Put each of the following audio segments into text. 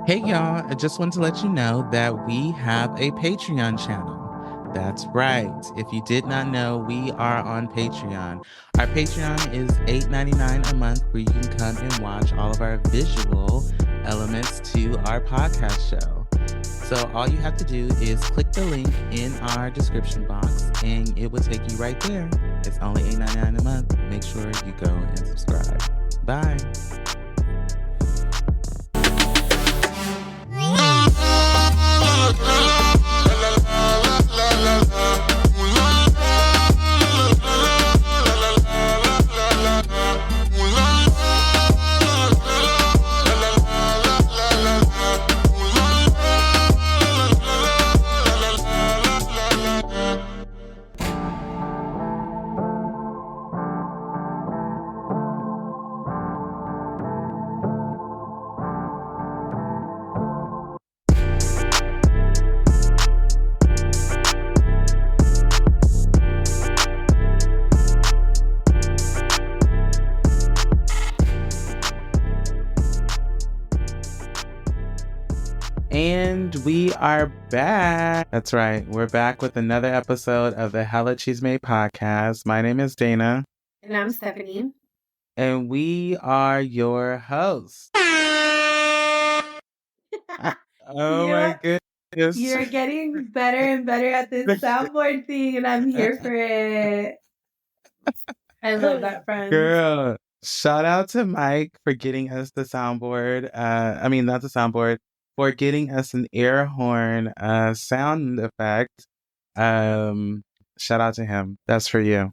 Hey y'all, I just wanted to let you know that we have a Patreon channel. That's right. If you did not know, we are on Patreon. Our Patreon is $8.99 a month where you can come and watch all of our visual elements to our podcast show. So all you have to do is click the link in our description box and it will take you right there. It's only $8.99 a month. Make sure you go and subscribe. Bye. And we are back. That's right. We're back with another episode of the Hella Chisme Podcast. My name is Dana. And I'm Stephanie. And we are your hosts. Oh my goodness. You're getting better and better at this soundboard thing, and I'm here for it. I love that, friends. Girl, shout out to Mike for getting us the soundboard. Not the soundboard, for getting us an air horn sound effect. Shout out to him. That's for you.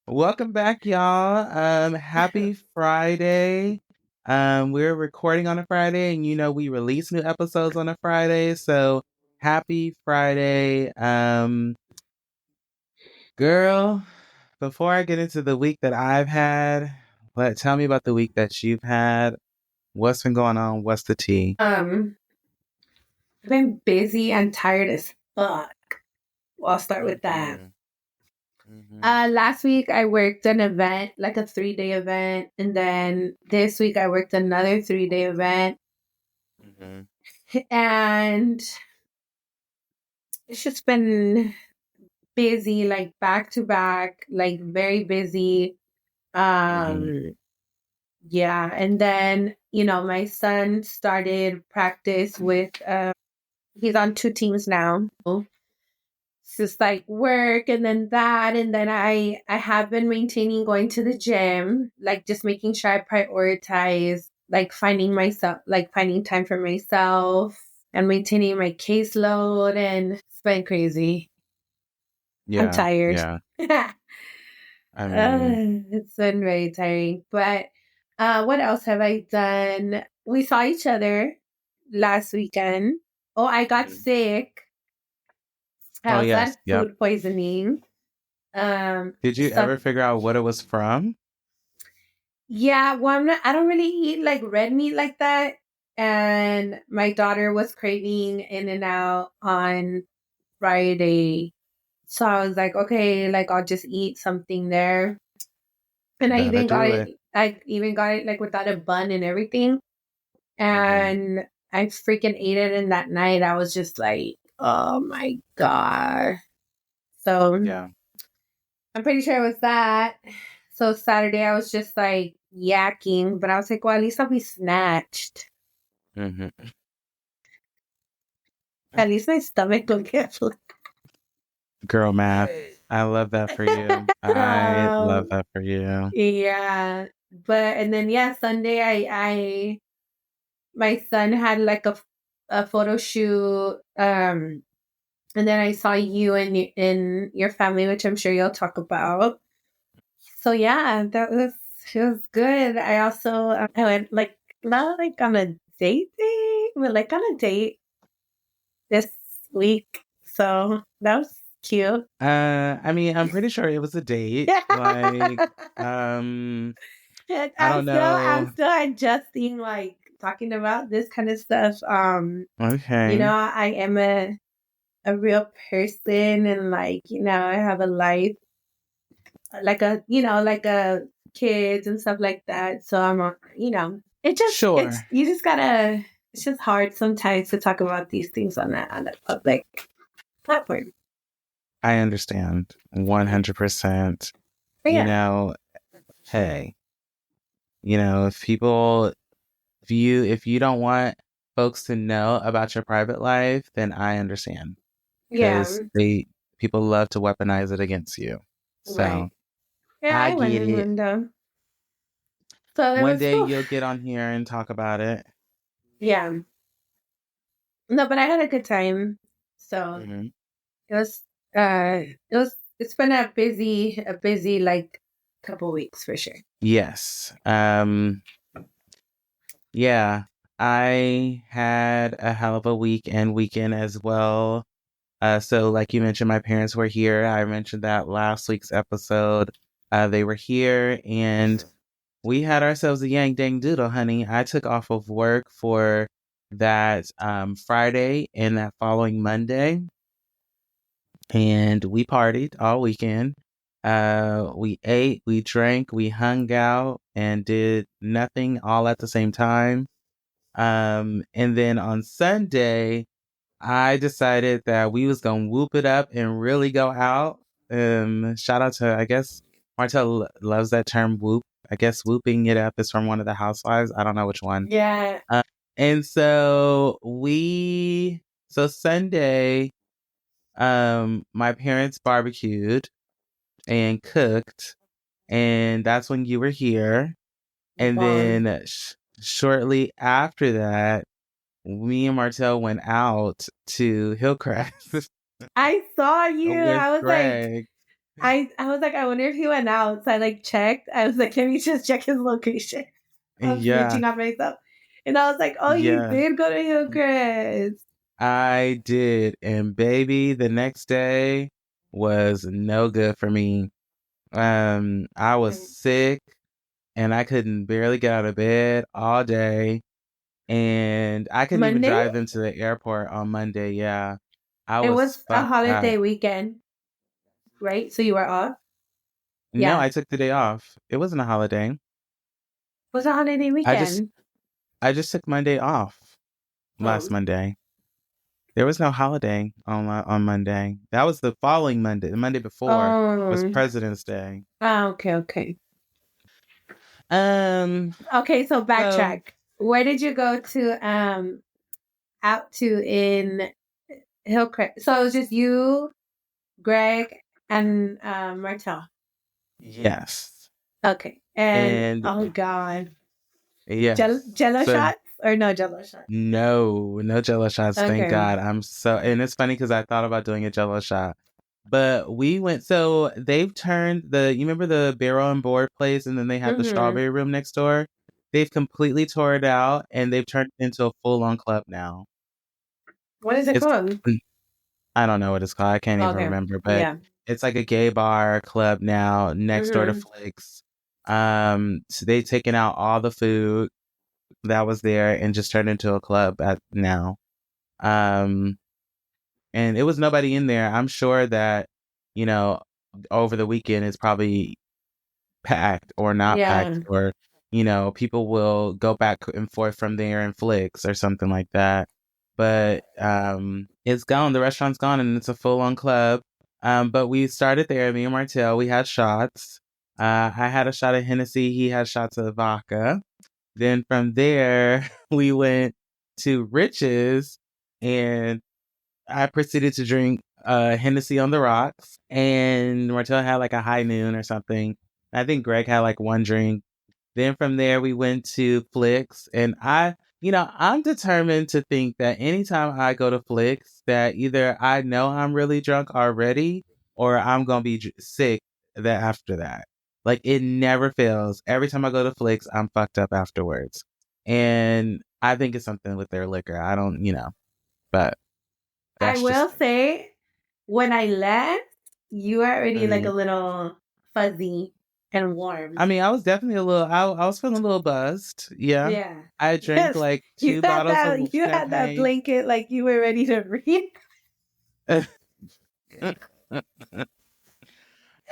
Welcome back, y'all. Happy Friday. We're recording on a Friday, and we release new episodes on a Friday. So happy Friday. Girl, before I get into the week that I've had, tell me about the week that you've had. What's been going on? What's the tea? I've been busy and tired as fuck. Well, I'll start with that. Last week I worked an event, like a 3-day event, and then this week I worked another 3-day event, and it's just been busy, like back to back, like very busy. Yeah, and then my son started practice with he's on 2 teams now. It's just like work and then that, and then I have been maintaining going to the gym, like just making sure I prioritize like finding time for myself and maintaining my caseload, and it's been crazy. Yeah, I'm tired. Yeah. It's been very tiring. But what else have I done? We saw each other last weekend. Oh, I got sick. I had food poisoning. Did you ever figure out what it was from? Yeah, well, I don't really eat like red meat like that. And my daughter was craving In-N-Out on Friday. So I was like, okay, like I'll just eat something there. And I even got it like without a bun and everything. And I freaking ate it, and that night I was just like, oh my God. So yeah, I'm pretty sure it was that. So Saturday I was just like yakking, but I was like, well, at least I'll be snatched. At least my stomach will get full. Girl math. I love that for you. I love that for you. Yeah. And then Sunday my son had like a photo shoot. And then I saw you and your family, which I'm sure you'll talk about. So yeah, it was good. I also I went like not like on a date thing, but like on a date this week. So that was cute. I'm pretty sure it was a date. Like, I don't know. I'm still adjusting, like talking about this kind of stuff. Okay. I am a real person, and like I have a life, like a kids and stuff like that. So I'm Sure. you just gotta, it's just hard sometimes to talk about these things on a public platform. I understand 100%. But You yeah, know, hey, if people, if you don't want folks to know about your private life, then I understand yeah, because people love to weaponize it against you. So right. Yeah, I I went get in it. window. So it One was, day whew, you'll get on here and talk about it. yeah. No, but I had a good time. So Hmm. it was, it's been a busy like couple weeks for sure. Yes. Yeah. I had a hell of a weekend as well. So like you mentioned, my parents were here. I mentioned that last week's episode. They were here and we had ourselves a yang dang doodle, honey. I took off of work for that Friday and that following Monday, and we partied all weekend. We ate, we drank, we hung out, and did nothing all at the same time. And then on Sunday, I decided that we was gonna whoop it up and really go out. Shout out to, I guess Martell loves that term whoop. I guess whooping it up is from one of the housewives. I don't know which one. Yeah. Uh, and so Sunday, my parents barbecued and cooked, and that's when you were here. And Bomb. then shortly after that, me and Martell went out to Hillcrest I saw you. with Greg. I was like, I wonder if he went out. So I like checked. I was like, can we just check his location? I was Yeah, reaching out myself. And I was like, oh, you yeah, did go to Hillcrest. I did. And baby, the next day was no good for me. I was sick and I couldn't barely get out of bed all day. And I couldn't even Monday? drive them to the airport on Monday. Yeah, I It was was a fucked up. holiday weekend, right? So you were off? No, Yeah. I took the day off. It wasn't a holiday. It was a holiday I just weekend. I just took Monday off last Oh. Monday. There was no holiday on Monday. That was the following Monday. The Monday before was Oh. President's Day. Ah, okay, okay. Um. Okay, so So backtrack. Where did you go to out to in Hillcrest? So it was just you, Greg, and Martel. yes, Okay. And and oh god. yes. Jello So shots? Or no Jello shots? no Jello shots. Thank Okay. God. And it's funny because I thought about doing a Jello shot, but we went. So they've turned you remember the barrel and board place, and then they had the Mm-hmm. strawberry room next door. They've completely tore it out, and they've turned it into a full on club now. What is it It's called? I don't know what it's called. I can't even Okay. remember, but Yeah. it's like a gay bar club now next door to Mm-hmm. Flicks. So they taken out all the food that was there and just turned into a club at now. Um, and it was nobody in there. I'm sure that, you know, over the weekend it's probably packed or not packed Yeah. or, people will go back and forth from there and Flicks or something like that. But it's gone. The restaurant's gone and it's a full on club. But we started there, me and Martell, we had shots. I had a shot of Hennessy, he had shots of vodka. Then from there, we went to Rich's and I proceeded to drink Hennessy on the rocks. And Martell had like a high noon or something. I think Greg had like one drink. Then from there, we went to Flicks. And I'm determined to think that anytime I go to Flicks, that either I know I'm really drunk already or I'm going to be sick after that. Like it never fails. Every time I go to Flicks, I'm fucked up afterwards. And I think it's something with their liquor. I don't, but I that's will just say when I left, you were already like a Mhm. little fuzzy and warm. I mean, I was definitely I was feeling a little buzzed. Yeah. Yeah. I drank Yes. like 2 bottles of You had that champagne. blanket like you were ready to read.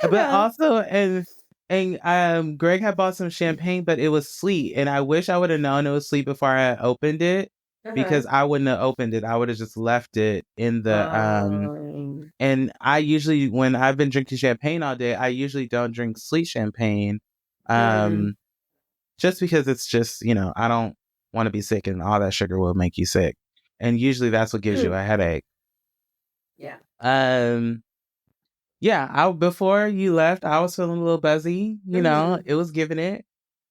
But No. also, and And Greg had bought some champagne, but it was sweet. And I wish I would have known it was sweet before I opened it, because I wouldn't have opened it. I would have just left it in the and I usually, when I've been drinking champagne all day, I usually don't drink sweet champagne. Just because it's just, I don't want to be sick, and all that sugar will make you sick. And usually that's what gives you a headache. Yeah. Yeah, before you left, I was feeling a little buzzy, it was giving it.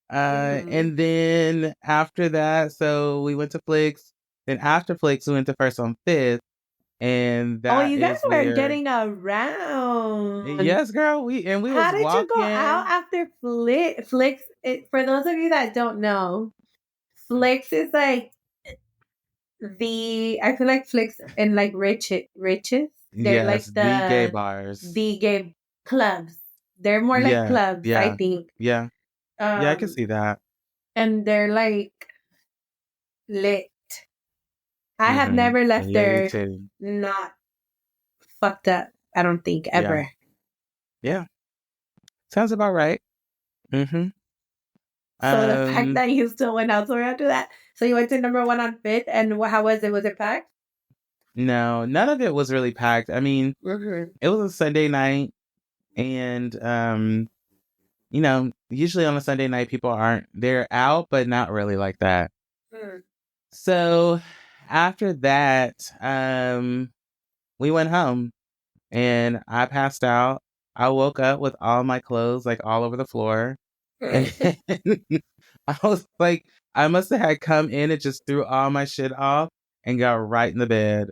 And then after that, so we went to Flicks. Then after Flicks, we went to First on Fifth. And that you guys is were where, getting around. yes, girl, we How was did you go walking. out after Flicks? For those of you that don't know, Flicks is like I feel like Flicks and like Riches, they're Yes, like the gay bars. the gay clubs. They're more like Yeah, clubs, I yeah, think. yeah. Yeah, I can see that. And they're like lit. I have Mm-hmm. never left Yeah, you there too. not fucked up. I don't think Yeah. ever. Yeah. Sounds about right. Mm-hmm. So the fact that you still went elsewhere after that. So you went to number 1 on Fifth, and how was it? Was it packed? No, none of it was really packed. I mean, it was a Sunday night, and usually on a Sunday night they're out, but not really like that. So after that, we went home, and I passed out. I woke up with all my clothes like all over the floor. And I was like, I must have had come in and just threw all my shit off and got right in the bed.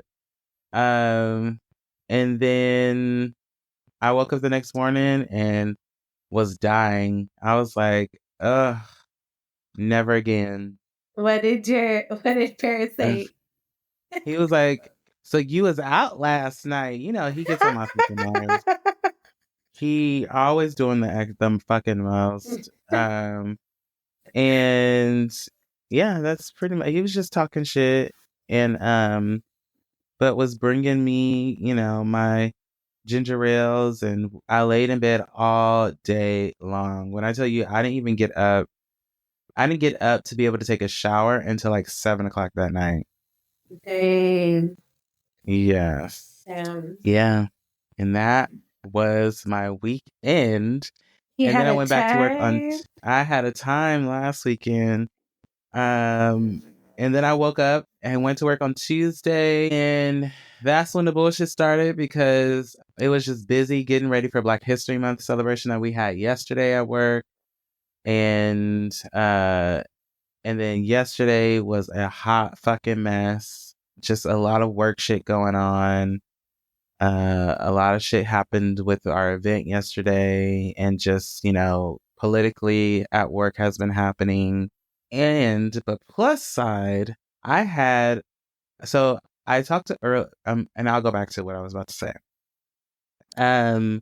And then I woke up the next morning and was dying. I was like, ugh, never again. What did Paris say? He was like, so you was out last night. He gets on my fucking nerves. He always doing them fucking most. And yeah, that's pretty much. He was just talking shit, and but was bringing me, my ginger ales, and I laid in bed all day long. When I tell you, I didn't even get up. I didn't get up to be able to take a shower until like 7 o'clock that night. Dang. Yes. Damn. Yeah. And that was my weekend. And then I went back to work I had a time last weekend. And then I woke up and went to work on Tuesday, and that's when the bullshit started, because it was just busy getting ready for Black History Month celebration that we had yesterday at work. And then yesterday was a hot fucking mess. Just a lot of work shit going on. A lot of shit happened with our event yesterday, and just, politically at work has been happening. And the plus side, I talked to Earl, and I'll go back to what I was about to say. In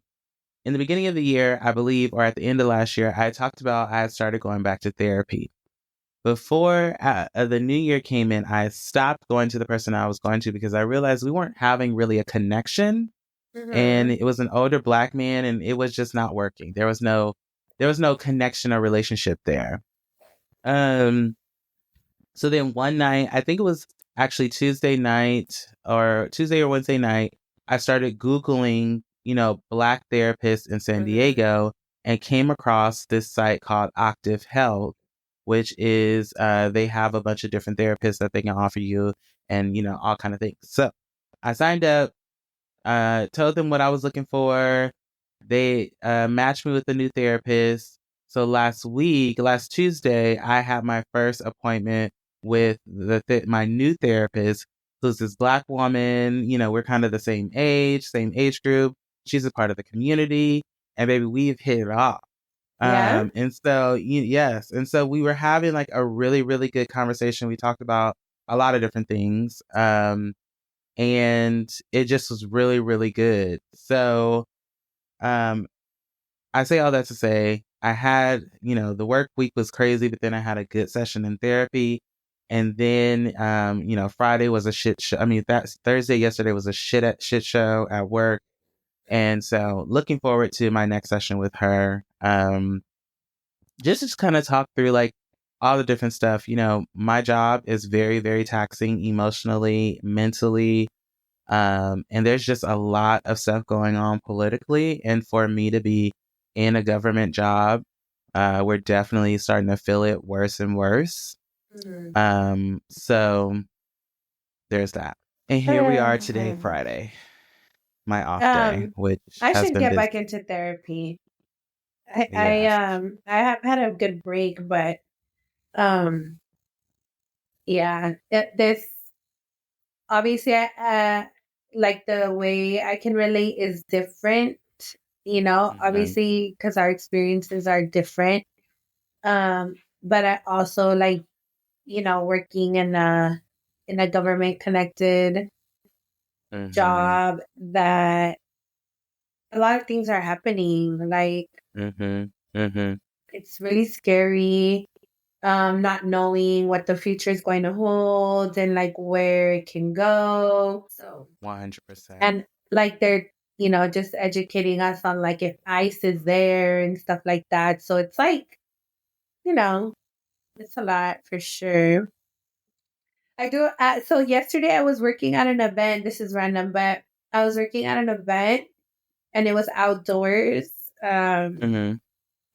the beginning of the year, I believe, or at the end of last year, I talked about I had started going back to therapy. Before the new year came in, I stopped going to the person I was going to, because I realized we weren't having really a connection. And it was an older Black man, and it was just not working. There was no connection or relationship there. So then one night, I think it was actually Tuesday or Wednesday night, I started Googling, Black therapists in San Diego, and came across this site called Octave Health, which is, they have a bunch of different therapists that they can offer you, and, all kind of things. So I signed up, told them what I was looking for. They matched me with a new therapist. So last Tuesday, I had my first appointment with my new therapist, who's this Black woman. We're kind of the same age group. She's a part of the community, and baby, we've hit it off. Yeah. And so, yes. And so we were having like a really, really good conversation. We talked about a lot of different things. And it just was really, really good. So, I say all that to say, I had, the work week was crazy, but then I had a good session in therapy. And then, Friday was a shit show. I mean, Thursday, yesterday was a shit show at work. And so looking forward to my next session with her. Just to kind of talk through like all the different stuff. You know, my job is very, very taxing emotionally, mentally. And there's just a lot of stuff going on politically. And for me to be in a government job, we're definitely starting to feel it worse and worse. So there's that. And here we are today, Friday, my off day, which I has should been get busy. back into therapy. I Yes. I have had a good break, but um yeah, this obviously like the way I can relate is different, Mm-hmm. obviously because our experiences are different. But I also like, working in a government connected Mm-hmm. job that a lot of things are happening. Like Mm-hmm. Mm-hmm. it's really scary, not knowing what the future is going to hold and like where it can go. So 100%. and like they're, just educating us on like if ice is there and stuff like that. So it's like, you know, it's a lot for sure. I do. So yesterday I was working at an event. This is random, but I was working at an event and it was outdoors. Um, Mm-hmm.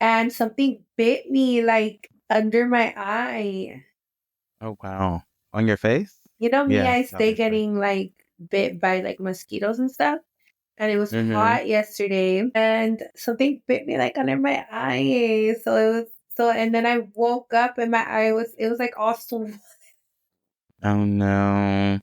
and something bit me like under my eye. Oh, wow. On your face? You know me, Yeah, I stay obviously. getting like bit by like mosquitoes and stuff. And it was Mm-hmm. hot yesterday and something bit me like under my eye. So it was and then I woke up and my eye it was like all swollen. Oh, no.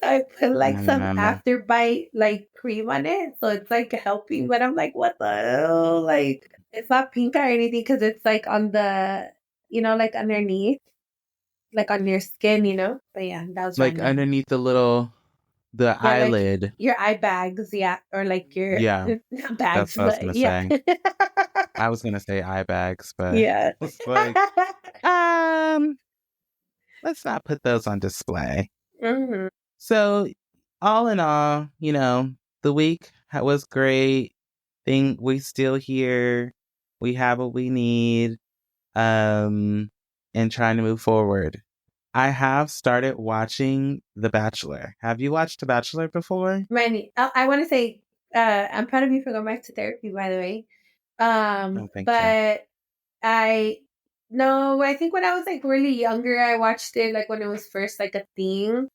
So I put like No, no, some no, no. after bite like cream on it. So it's like helping, but I'm like, what the hell? Like it's not pink or anything because it's like on the, like underneath, like on your skin. But yeah, that was Like random. underneath the Yeah, like eyelid. your eye bags, yeah, or like your Yeah, not that's bags, what I was but gonna yeah, say. I was gonna say eye bags, but yeah. it's like, um, let's not put those on display. Mhm. So, all in all, the week was great. Thing we still here. We have what we need. Um, and trying to move forward. I have started watching The Bachelor. Have you watched The Bachelor before? Randy, I want to say, I'm proud of you for going back to therapy, by the way. Oh, thank you. But I no, I think when I was like really younger, I watched it like when it was first like a thing.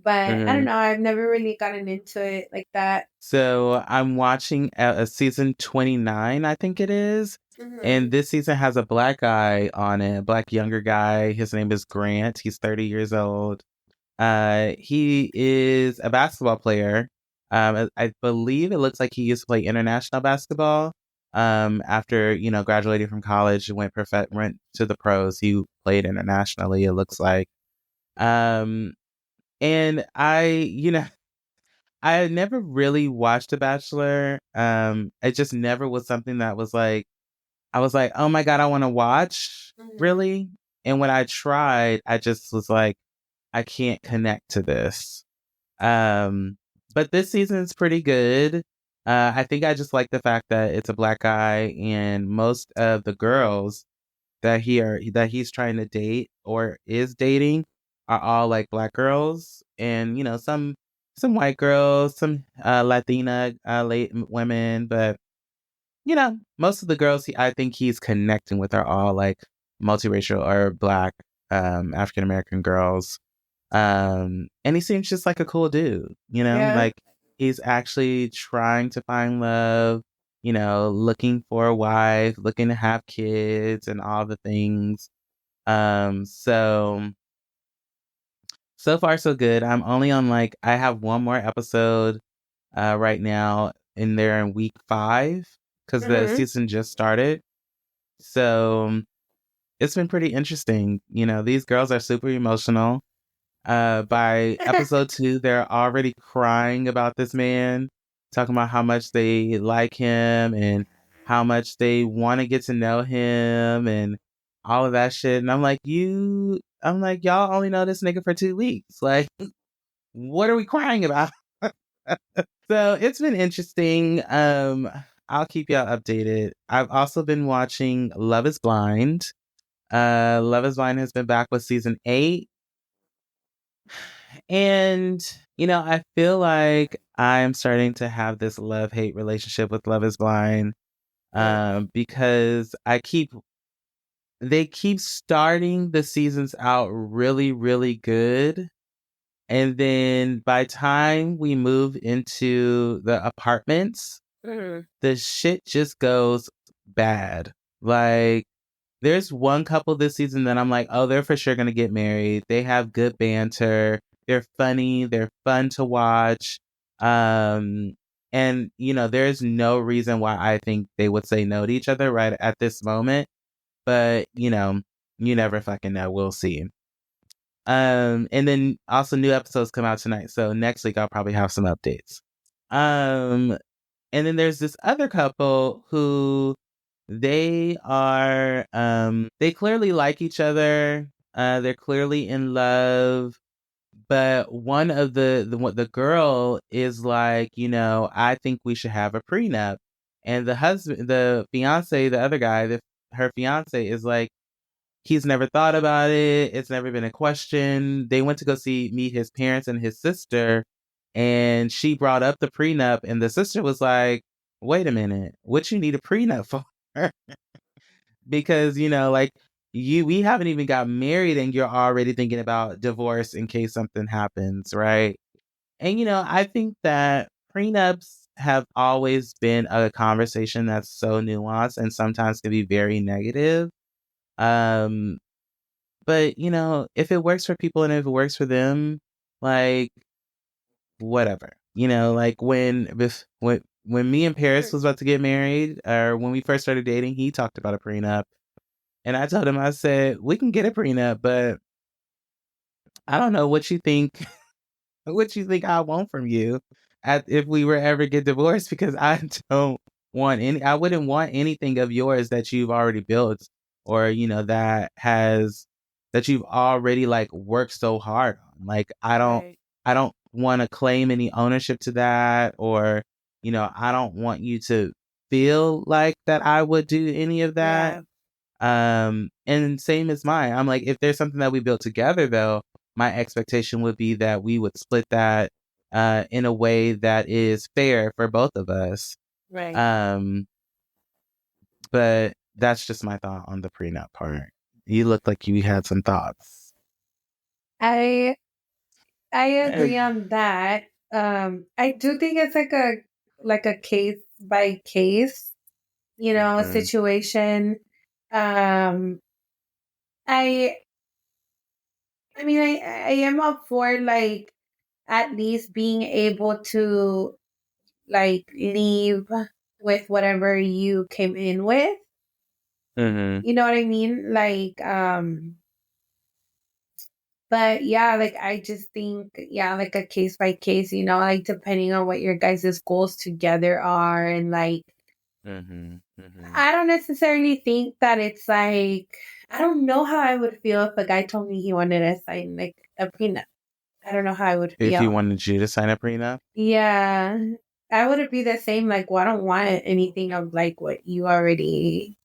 But I don't Hmm. know, I've never really gotten into it like that. So I'm watching a season 29, I think it is. And Hmm. this season has a black guy on it, a black younger guy. His name is Grant. He's 30 years old. He is a basketball player. I believe it looks like he used to play international basketball. After graduating from college, and went to the pros. He played internationally. It looks like. Um, and I never really watched The Bachelor. It just never was something that was like I was like, oh my god, I want to watch. Hmm. Really? And when I tried, I just was like, I can't connect to this. Um, but this season's pretty good. I think I just like the fact that it's a black guy, and most of the girls that he's trying to date or is dating are all like black girls, and some white girls, some Latina late women, but most of the girls I think he's connecting with are all like multiracial or black African American girls. And he seems just like a cool dude, Yeah. like he's actually trying to find love, looking for a wife, looking to have kids and all the things. So far so good. I'm only on like I have one more episode right now and they're in week 5 because the Hmm. season just started. So it's been pretty interesting. These girls are super emotional. By episode 2, they're already crying about this man, talking about how much they like him and how much they want to get to know him and all of that shit. And I'm like, y'all only know this nigga for 2 weeks. Like, what are we crying about? So it's been interesting. I'll keep y'all updated. I've also been watching Love is Blind. Love is Blind has been back with season 8. And, I feel like I'm starting to have this love-hate relationship with Love is Blind. Mm. Because they keep starting the seasons out really, really good. And then by time we move into the apartments, Mhm. the shit just goes bad. Like, there's one couple this season that I'm like, oh, they're for sure gonna get married. They have good banter. They're funny. They're fun to watch. And there's no reason why I think they would say no to each other right at this moment. But you never fucking know. We'll see. And then also new episodes come out tonight. So next week I'll probably have some updates. Um, and then there's this other couple who they clearly like each other. They're clearly in love. But one of the girl is like, I think we should have a prenup. And the fiance, the other guy, her fiance is like, he's never thought about it. It's never been a question. They went to go meet his parents and his sister, and she brought up the prenup, and the sister was like, "Wait a minute, what you need a prenup for?" Because like we haven't even got married, and you're already thinking about divorce in case something happens, right? And I think that prenups have always been a conversation that's so nuanced and sometimes can be very negative. Um, but if it works for people and if it works for them, like whatever. Like when me and Paris was about to get married, or when we first started dating, he talked about a prenup, and I told him, I said, we can get a prenup, but I don't know what you think what you think I want from you if we were ever get divorced, because I don't I wouldn't want anything of yours that you've already built, or that you've already like worked so hard on. Like Right. I don't want to claim any ownership to that, or I don't want you to feel like that I would do any of that. Yeah. And same as mine. I'm like, if there's something that we built together, though, my expectation would be that we would split that in a way that is fair for both of us. Right. Um, but that's just my thought on the prenup part. You look like you had some thoughts. I I agree on that. I do think it's like a case by case, Mm-hmm. situation. Um, I I mean, I am up for like at least being able to like leave with whatever you came in with. Mm-hmm. You know what I mean? But yeah, like I just think, yeah, like a case by case, like depending on what your guys' goals together are. And like, Mm-hmm. Mm-hmm. I don't necessarily think that it's like, I don't know how I would feel if a guy told me he wanted to sign like a prenup. I don't know how I would If he feel. wanted you to sign a prenup. Yeah. I wouldn't be the same. Like, well, I don't want anything of like what you already,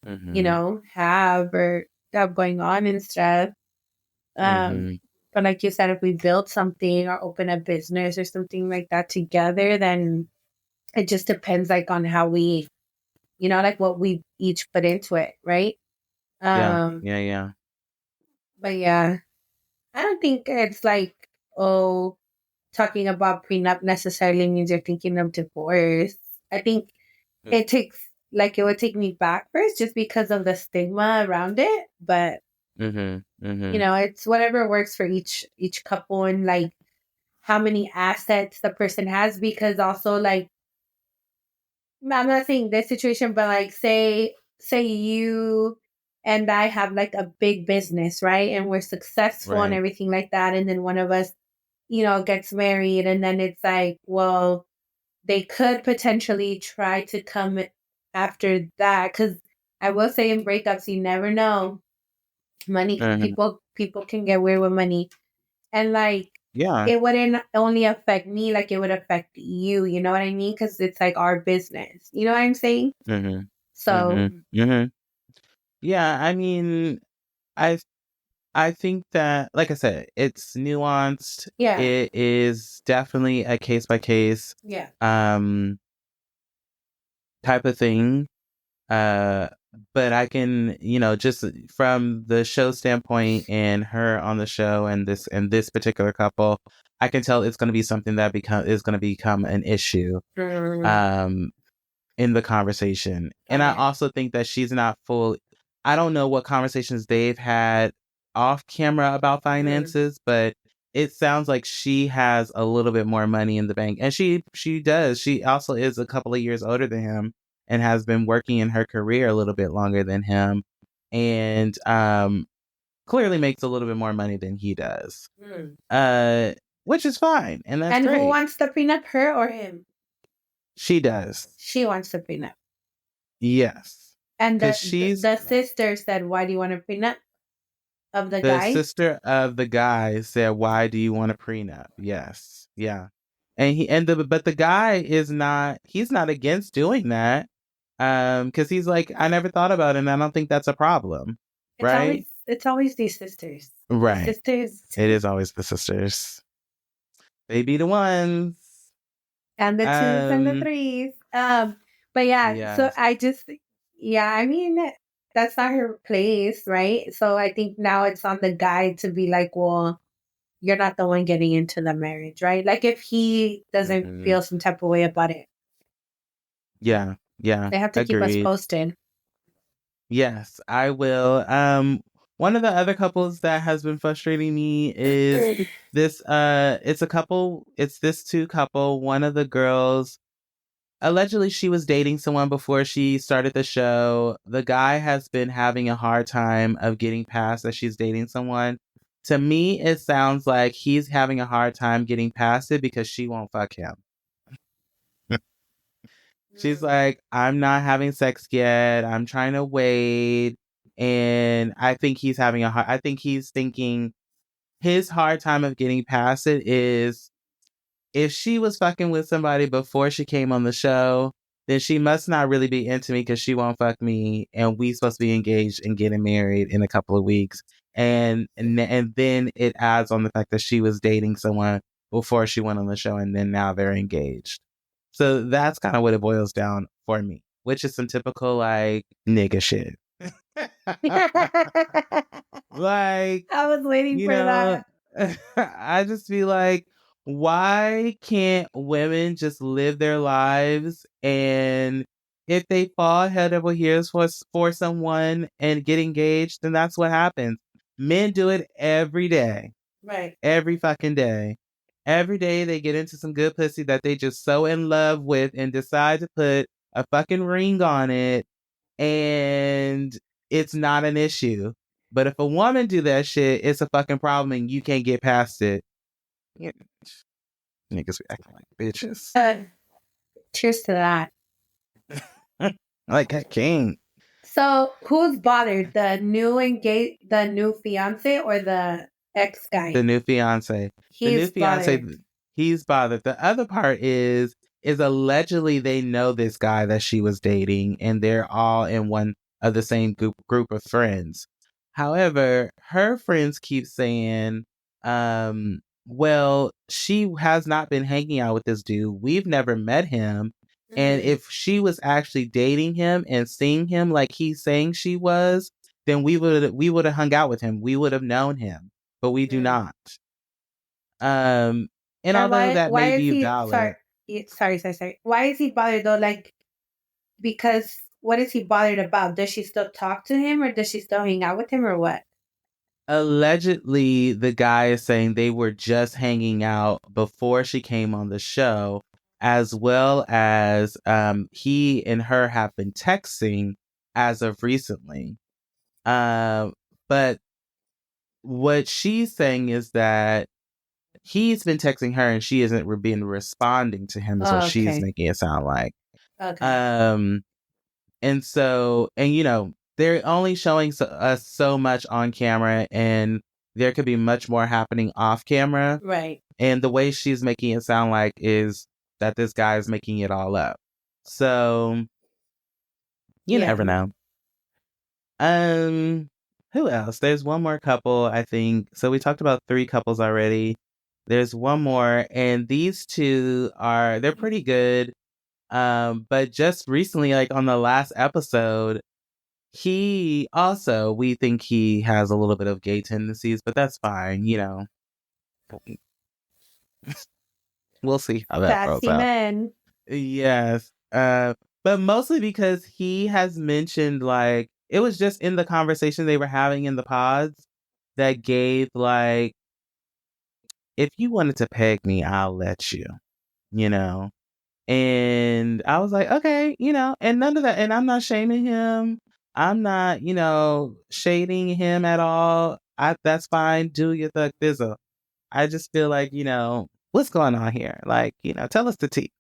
Mm-hmm. have going on and stuff. Um, Mm-hmm. but like you said, if we build something or open a business or something like that together, then it just depends like on how we, like what we each put into it, right? Yeah. Um, Yeah. Yeah. but yeah, I don't think it's like, oh, talking about prenup necessarily means you're thinking of divorce. I think it would take me back first just because of the stigma around it. But Mm-hmm. Mm-hmm. it's whatever works for each couple, and like how many assets the person has, because also like I'm not saying this situation, but like say you and I have like a big business, right? And we're successful and Right. everything like that, and then one of us, gets married, and then it's like, well, they could potentially try to come after that, because I will say in breakups you never know. Money, Mm-hmm. people can get weird with money. And like Yeah. it wouldn't only affect me, like it would affect you. You know what I mean? Because it's like our business. You know what I'm saying? Mhm. So Mhm. Mhm. Yeah, I mean, I I think that, like I said, it's nuanced. yeah, It is definitely a case by case yeah. um type of thing. Uh, but I can, just from the show standpoint and her on the show and this particular couple, I can tell it's going to be something that is going to become an issue. Mm, Um, in the conversation. And I okay. also think that she's not full. I don't know what conversations they've had off camera about Mm, finances, but it sounds like she has a little bit more money in the bank. And she does. She also is a couple of years older than him and has been working in her career a little bit longer than him and clearly makes a little bit more money than he does. mm. Uh which is fine and that's And who great. wants the prenup, her or him? She does. She wants the prenup. Yes. And Cuz the she's the sister said, "Why do you want a prenup of the the guy?" sister of the guy said, "Why do you want a prenup?" Yes, yeah, and but the guy is not. He's not against doing that, because he's like, I never thought about it, and I don't think that's a problem, right? It's always these sisters. The Right. sisters It is always the sisters. They be the ones. and the twos and the Um. threes. But yeah, so Yes. I just yeah, I mean that's not her place, right? So I think now it's on the guy to be like, well, you're not the one getting into the marriage, right? Like if he doesn't Mhm. feel some type of way about it, Yeah. Yeah. they have to keep us Agreed. posted. Yes, I will. One of the other couples that has been frustrating me is this. It's a couple. It's this two couple. One of the girls, allegedly, she was dating someone before she started the show. The guy has been having a hard time of getting past that she's dating someone. To me, it sounds like he's having a hard time getting past it because she won't fuck him. She's Mm. like, I'm not having sex yet. I'm trying to wait. And I think he's having I think he's thinking his hard time of getting past it is if she was fucking with somebody before she came on the show, then she must not really be into me because she won't fuck me. And we supposed to be engaged and getting married in a couple of weeks. And then it adds on the fact that she was dating someone before she went on the show and then now they're engaged. So that's kind of what it boils down for me, which is some typical like nigga shit. Like, I was waiting you for know, that. I just be like, why can't women just live their lives and if they fall head over heels for someone and get engaged, then that's what happens. Men do it every day, Right. every fucking day. Every day they get into some good pussy that they just so in love with and decide to put a fucking ring on it and it's not an issue. But if a woman do that shit, it's a fucking problem and you can't get past it. Yeah, niggas be acting like bitches. Cheers to that. Like I can't. So, who's bothered? The new fiance, or the ex The guy? new fiance. The new He's fiance, bothered. he's bothered. The other part is allegedly they know this guy that she was dating and they're all in one of the same group of friends. However, her friends keep saying, well, she has not been hanging out with this dude. We've never met him. And Mm, if she was actually dating him and seeing him like he's saying she was, then we would have hung out with him. We would have known him, but we do mm. not. Um, and And although why? that Why may is be he? valid, Sorry. Why is he bothered though? Like, because what is he bothered about? Does she still talk to him, or does she still hang out with him, or what? allegedly the guy is saying they were just hanging out before she came on the show, as well as he and her have been texting as of recently. Um, but what she's saying is that he's been texting her and she isn't been responding to him, is what Oh, she's okay. making it sound like. Okay. Um, And so, and they're only showing us so much on camera. And there could be much more happening off camera. Right. And the way she's making it sound like is that this guy is making it all up. So you Yeah. never know. Who else? There's one more couple, I think. So we talked about 3 couples already. There's one more, and these two they're pretty good. But just recently, like on the last episode, we think he has a little bit of gay tendencies, but that's fine, we'll see how that rolls Sassy out. men. Yes. But mostly because he has mentioned, like, it was just in the conversation they were having in the pods that gave, like, if you wanted to peg me, I'll let you, you know? And I was like, okay, and none of that. And I'm not shaming him. I'm not, shading him at all. That's fine. Do your thug thizzle. I just feel like, what's going on here? Like, tell us the tea.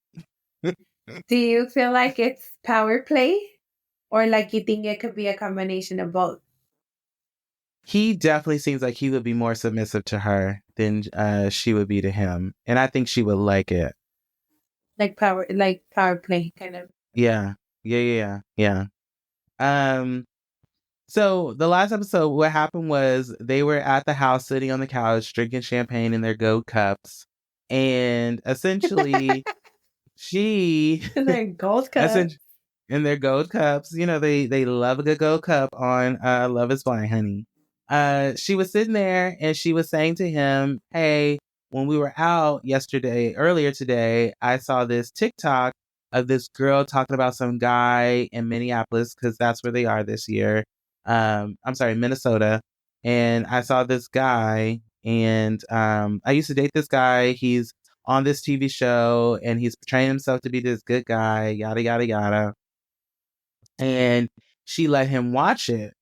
Do you feel like it's power play? Or like you think it could be a combination of both? He definitely seems like he would be more submissive to her than she would be to him. And I think she would like it. Like power play kind of. Yeah. Yeah. So the last episode, what happened was they were at the house sitting on the couch drinking champagne in their gold cups. And essentially she They're gold cup. in their gold cups. They love a good gold cup on Love is Blind, honey. She was sitting there and she was saying to him, hey, when we were out earlier today, I saw this TikTok of this girl talking about some guy in Minneapolis, because that's where they are this year. I'm sorry, Minnesota. And I saw this guy, and I used to date this guy. He's on this TV show and he's portraying himself to be this good guy, yada, yada, yada. And she let him watch it.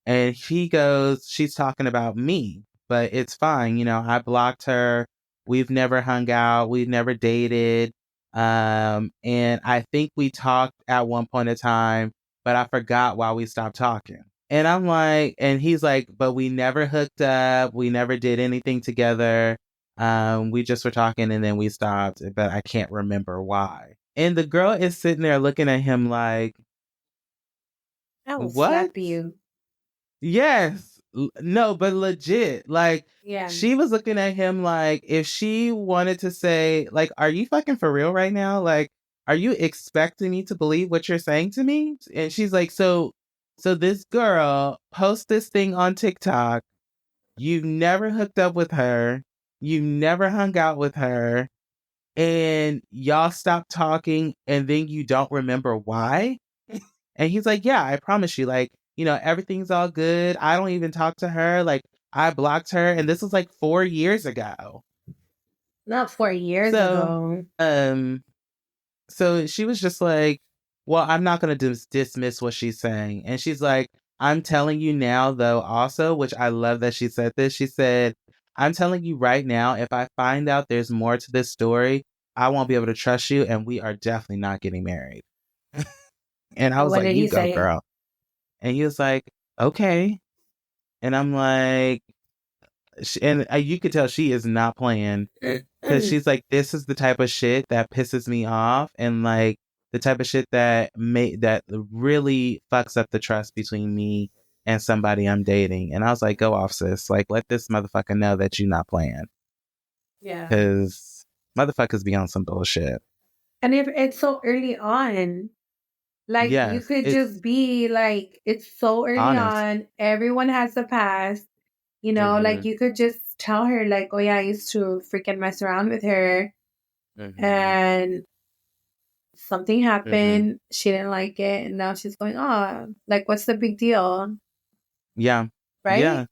And he goes, she's talking about me, but it's fine. I blocked her. We've never hung out. We've never dated. And I think we talked at one point in time, but I forgot why we stopped talking. And I'm like, and he's like, but we never hooked up. We never did anything together. We just were talking and then we stopped, but I can't remember why. And the girl is sitting there looking at him like, I will what? slap you. Yes. No, but legit. Like, Yeah. she was looking at him like, if she wanted to say, like, are you fucking for real right now? Like, are you expecting me to believe what you're saying to me? And she's like, so this girl posts this thing on TikTok. You never hooked up with her. You never hung out with her. And y'all stopped talking and then you don't remember why? And he's like, yeah, I promise you, like, everything's all good. I don't even talk to her. Like, I blocked her. And this was like 4 years ago. Not 4 years ago. So she was just like, well, I'm not going to dismiss what she's saying. And she's like, I'm telling you now, though, also, which I love that she said this. She said, I'm telling you right now, if I find out there's more to this story, I won't be able to trust you. And we are definitely not getting married. And I was What like, did you he go, say? girl. And he was like, okay. And I'm like, and you could tell she is not playing, because she's like, this is the type of shit that pisses me off, and like the type of shit that really fucks up the trust between me and somebody I'm dating. And I was like, go off, sis. Like, let this motherfucker know that you're not playing. Yeah. Because motherfuckers be on some bullshit. And if it's so early on, like, yes, you could just be like, it's so early honest. on. Everyone has a past. Like, you could just tell her, like, oh, yeah, I used to freaking mess around with her. And something happened. She didn't like it. And now she's going, oh, like, what's the big deal? Yeah. Right?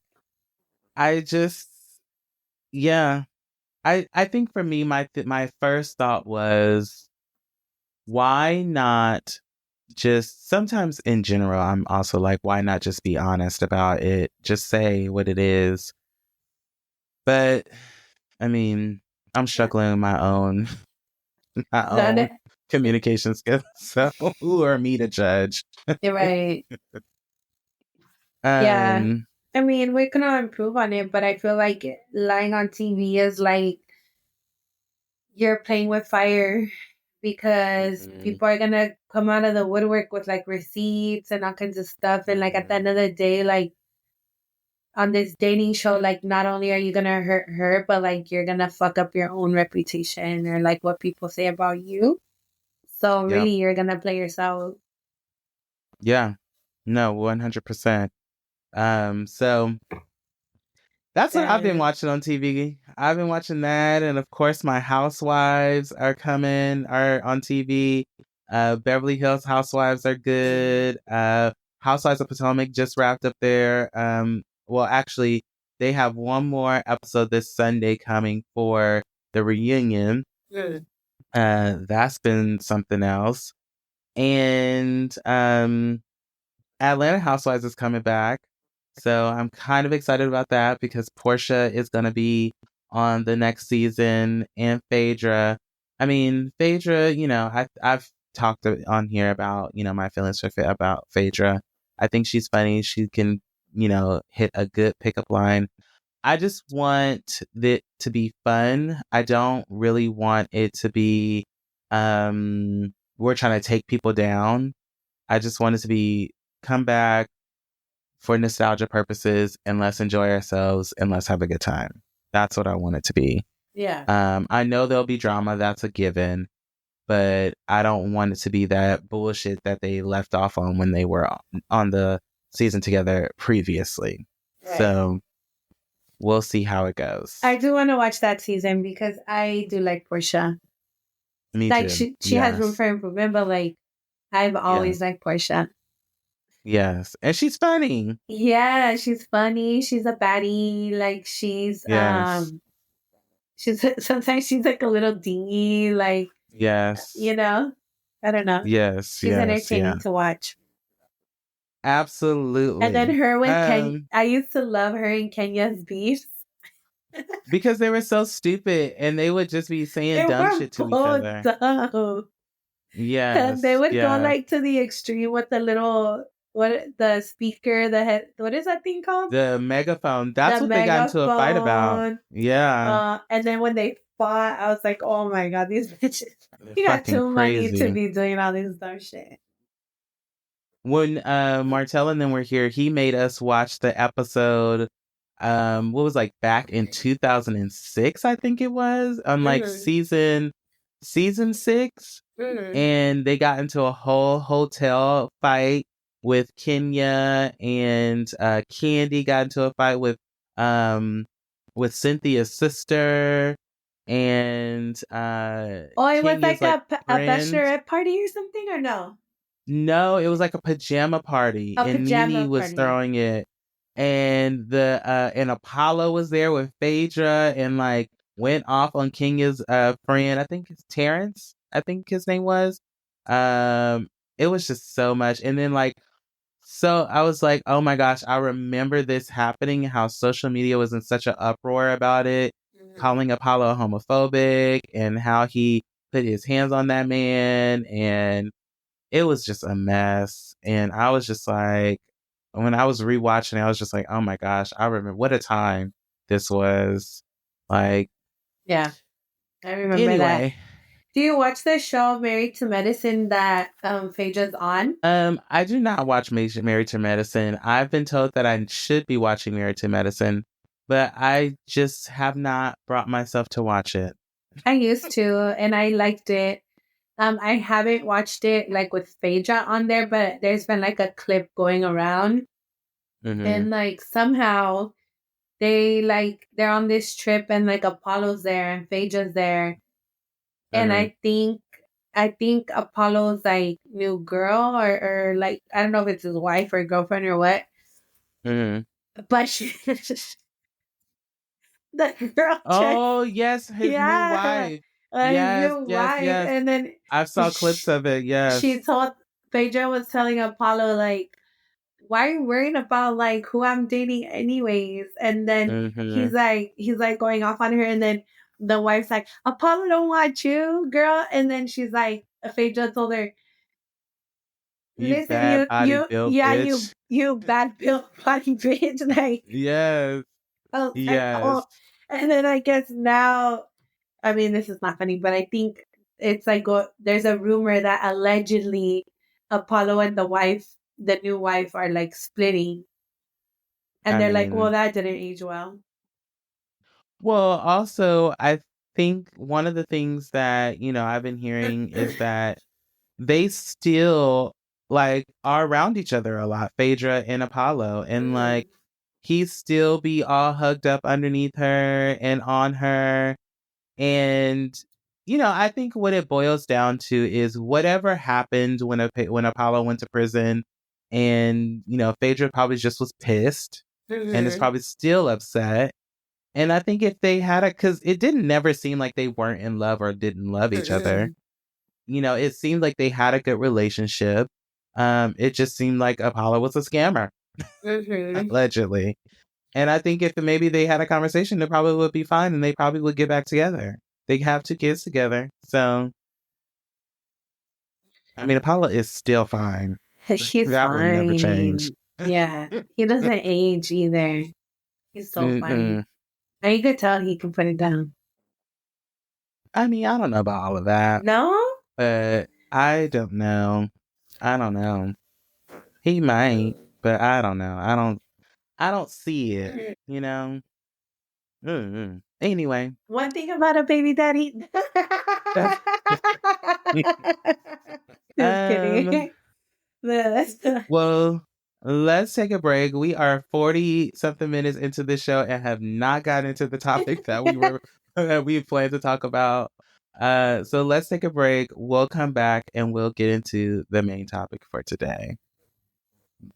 Yeah. I think for me, my first thought was, why not just, sometimes in general, I'm also like, why not just be honest about it? Just say what it is. But I mean, I'm struggling with my own communication skills. So who are me to judge? You're right. Yeah. I mean, we can all improve on it, but I feel like lying on TV is like you're playing with fire because Hmm. people are gonna come out of the woodwork with like receipts and all kinds of stuff. And like at the Hmm. end of the day, like on this dating show, like not only are you gonna hurt her, but like you're gonna fuck up your own reputation or like what people say about you. So Yep. really, you're gonna play yourself. Yeah. No, 100%. So that's what I've been And watching on TV. I've been watching that, and of course, my Housewives are on TV. Beverly Hills Housewives are good. Housewives of Potomac just wrapped up their. Well, actually, they have one more episode this Sunday coming for the reunion. mm, That's been something else, and Atlanta Housewives is coming back. So I'm kind of excited about that because Portia is going to be on the next season and Phaedra. I mean, Phaedra, I've talked on here about, my feelings about Phaedra. I think she's funny. She can, hit a good pickup line. I just want it to be fun. I don't really want it to be, we're trying to take people down. I just want it to be come back for nostalgia purposes and let's enjoy ourselves and let's have a good time. That's what I want it to be. yeah, I know there'll be drama, that's a given, but I don't want it to be that bullshit that they left off on when they were on the season together previously. right. So we'll see how it goes. I do want to watch that season because I do like Portia. Me Like too. she has room Yes. for improvement, but like I've Yes. always liked Portia. Yes. And she's funny. Yeah, she's funny. She's a baddie. Like Yes. she's sometimes she's like a little dingy. Like Yes. you know, I don't know. Yes. She's Yes. entertaining Yeah. to watch. And then Absolutely. her with Ken, I used to love her and Kenya's beefs. Because they were so stupid and they would just be saying They dumb were shit to each both other. dumb. And they Yes, would go yes. like to the extreme with the little the speaker, the head what is that thing called? The megaphone. The That's what they got into a fight about. megaphone. Yeah. And then when they fought, I was like, oh my god, these bitches They're you got fucking too money to crazy. be doing all this dumb shit. When Martell and them were here, he made us watch the episode what was like back in 2006, I think it was, on like Mm-hmm. season 6. Mm-hmm. And they got into a whole hotel fight with Kenya, and Candy got into a fight with Cynthia's sister, and Oh, it was Kenya's like like a friend. bachelorette party or something, or no? No, it was like a pajama party, A and Nene pajama was party. throwing it, and the and Apollo was there with Phaedra, and like went off on Kenya's friend. I think it's Terrence. I think his name was. It was just so much, and then like so I was like, oh my gosh, I remember this happening. How social media was in such an uproar about it, Mm-hmm. calling Apollo homophobic, and how he put his hands on that man, and it was just a mess. And I was just like, when I was rewatching it, I was just like, oh my gosh, I remember what a time this was. Like, Yeah, I remember that. anyway, Do you watch the show Married to Medicine that Phaedra's on? I do not watch Married to Medicine. I've been told that I should be watching Married to Medicine, but I just have not brought myself to watch it. I used to, and I liked it. I haven't watched it like with Phaedra on there, but there's been like a clip going around, Mm-hmm. and like somehow they're on this trip, and like Apollo's there and Phaedra's there, and Mm-hmm. I think Apollo's like new girl or like I don't know if it's his wife or girlfriend or what, Mm-hmm. but the girl just Oh yes, his new yeah, wife. his Yes, new yes, wife, yes. and then I saw clips she, of it. she Yes. told Phaedra was telling Apollo like, "Why are you worrying about like who I'm dating anyways?" And then Mm-hmm. he's like going off on her, and then the wife's like, "Apollo don't want you, girl," and then she's like, Phaedra told her, You Listen, bad body built bitch. you bad built body bitch. Like, Yes. I was like, Yes. oh, and then I guess now, I mean, this is not funny, but I think it's like, there's a rumor that allegedly Apollo and the new wife, are like splitting. And I they're like, well, mean, that didn't age well. well, also, I think one of the things that, I've been hearing is that they still like are around each other a lot, Phaedra and Apollo. And like he still be all hugged up underneath her and on her. And I think what it boils down to is whatever happened when Apollo went to prison, and Phaedra probably just was pissed and is probably still upset. And I think if they had because it didn't never seem like they weren't in love or didn't love each other. It seemed like they had a good relationship. It just seemed like Apollo was a scammer, allegedly. And I think if maybe they had a conversation, it probably would be fine and they probably would get back together. They have 2 kids together. So, I mean, Apollo is still fine. She's That will never change. fine. Yeah. He doesn't age either. He's so funny. Mm-mm. And you could tell he can put it down. I mean, I don't know about all of that, No? but I don't know. I don't know. He might, but I don't know. I don't see it, you know? Anyway. One thing about a baby daddy. Just um, kidding. well, let's take a break. We are 40 something minutes into the show and have not gotten into the topic that we planned to talk about. So let's take a break. We'll come back and we'll get into the main topic for today.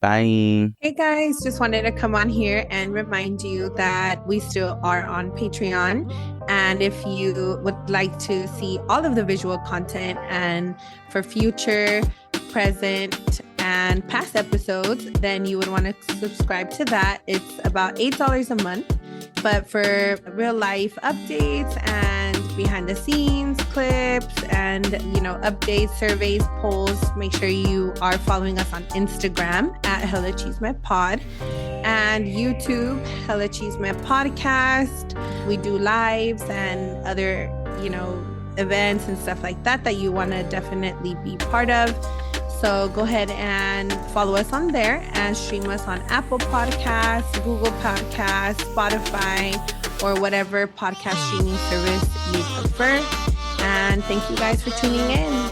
Bye. Hey guys, just wanted to come on here and remind you that we still are on Patreon. And if you would like to see all of the visual content and for future, present, and past episodes, then you would want to subscribe to that. It's about $8 a month. But for real life updates and behind the scenes clips and updates, surveys, polls, make sure you are following us on Instagram at Hella Chisme Pod and YouTube Hella Chisme Podcast. We do lives and other events and stuff like that you want to definitely be part of. So go ahead and follow us on there and stream us on Apple Podcasts, Google Podcasts, Spotify, or whatever podcast streaming service you prefer. And thank you guys for tuning in.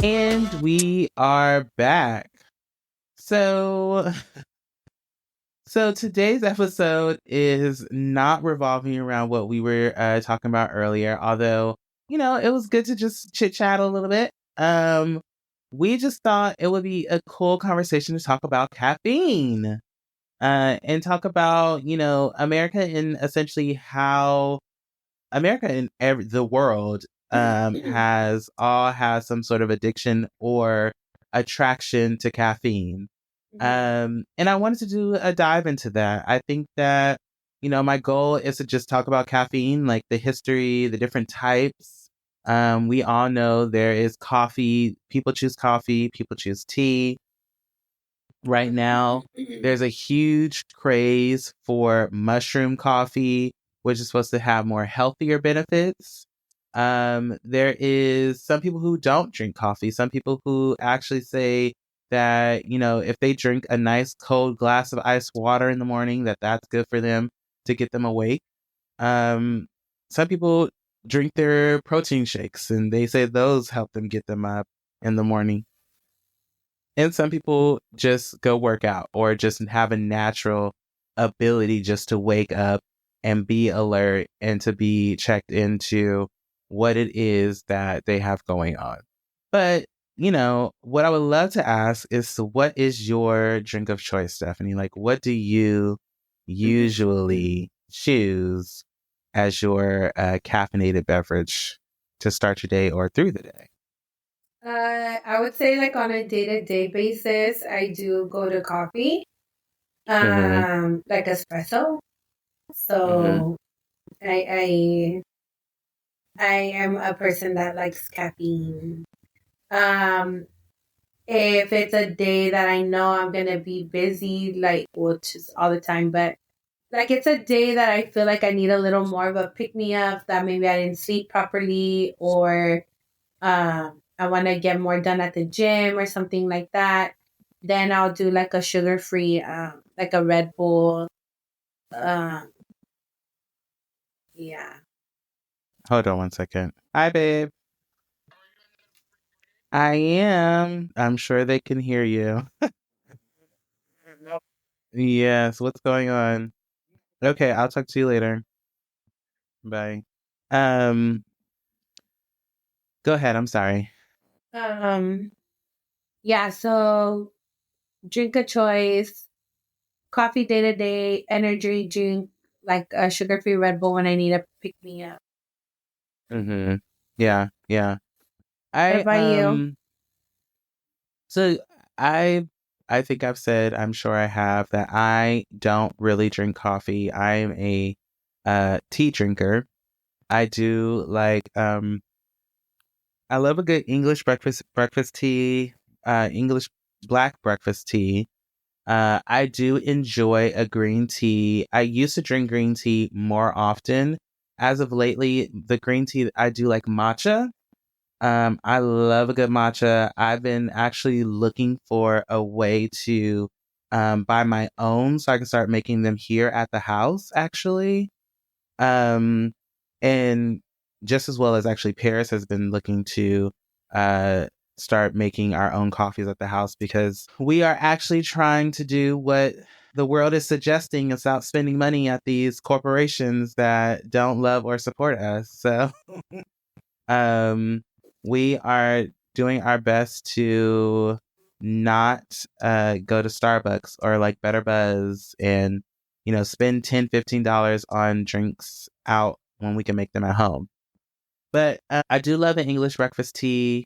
And we are back. So today's episode is not revolving around what we were talking about earlier, although it was good to just chit chat a little bit. We just thought it would be a cool conversation to talk about caffeine, and talk about, America and essentially how America and the world has some sort of addiction or attraction to caffeine. And I wanted to do a dive into that. I think that, my goal is to just talk about caffeine, like the history, the different types. We all know there is coffee. People choose coffee. People choose tea. Right now, there's a huge craze for mushroom coffee, which is supposed to have more healthier benefits. There is some people who don't drink coffee. Some people who actually say that, if they drink a nice cold glass of ice water in the morning, that's good for them to get them awake. Some people drink their protein shakes and they say those help them get them up in the morning. And some people just go work out or just have a natural ability just to wake up and be alert and to be checked into what it is that they have going on. But, what I would love to ask is, what is your drink of choice, Stephanie? Like, what do you usually choose as your caffeinated beverage to start your day or through the day? I would say like on a day-to-day basis, I do go to coffee, like espresso. So I I am a person that likes caffeine. Um, if it's a day that I know I'm gonna be busy, like, well, just all the time, but like it's a day that I feel like I need a little more of a pick me up, that maybe I didn't sleep properly, or I want to get more done at the gym or something like that, then I'll do like a sugar free, like a Red Bull. Um, yeah. Hold on one second. Hi, babe. I am. I'm sure they can hear you. Yes. What's going on? Okay, I'll talk to you later. Bye. Um, Go ahead. I'm sorry. Um, yeah. So drink of choice, coffee day to day, energy drink, like a sugar free Red Bull when I need a pick me up. Mm-hmm. Yeah, yeah. What I about you? so I I think I've said, I'm sure I have, that I don't really drink coffee. I'm a tea drinker. I do like I love a good English breakfast tea, English black breakfast tea. I do enjoy a green tea. I used to drink green tea more often. As of lately, the green tea I do like matcha. I love a good matcha. I've been actually looking for a way to buy my own so I can start making them here at the house, actually. Um, and just as well as actually Paris has been looking to uh, start making our own coffees at the house, because we are actually trying to do what the world is suggesting and stop spending money at these corporations that don't love or support us. So um, we are doing our best to not go to Starbucks or like Better Buzz and, spend $10-15 on drinks out when we can make them at home. But I do love an English breakfast tea,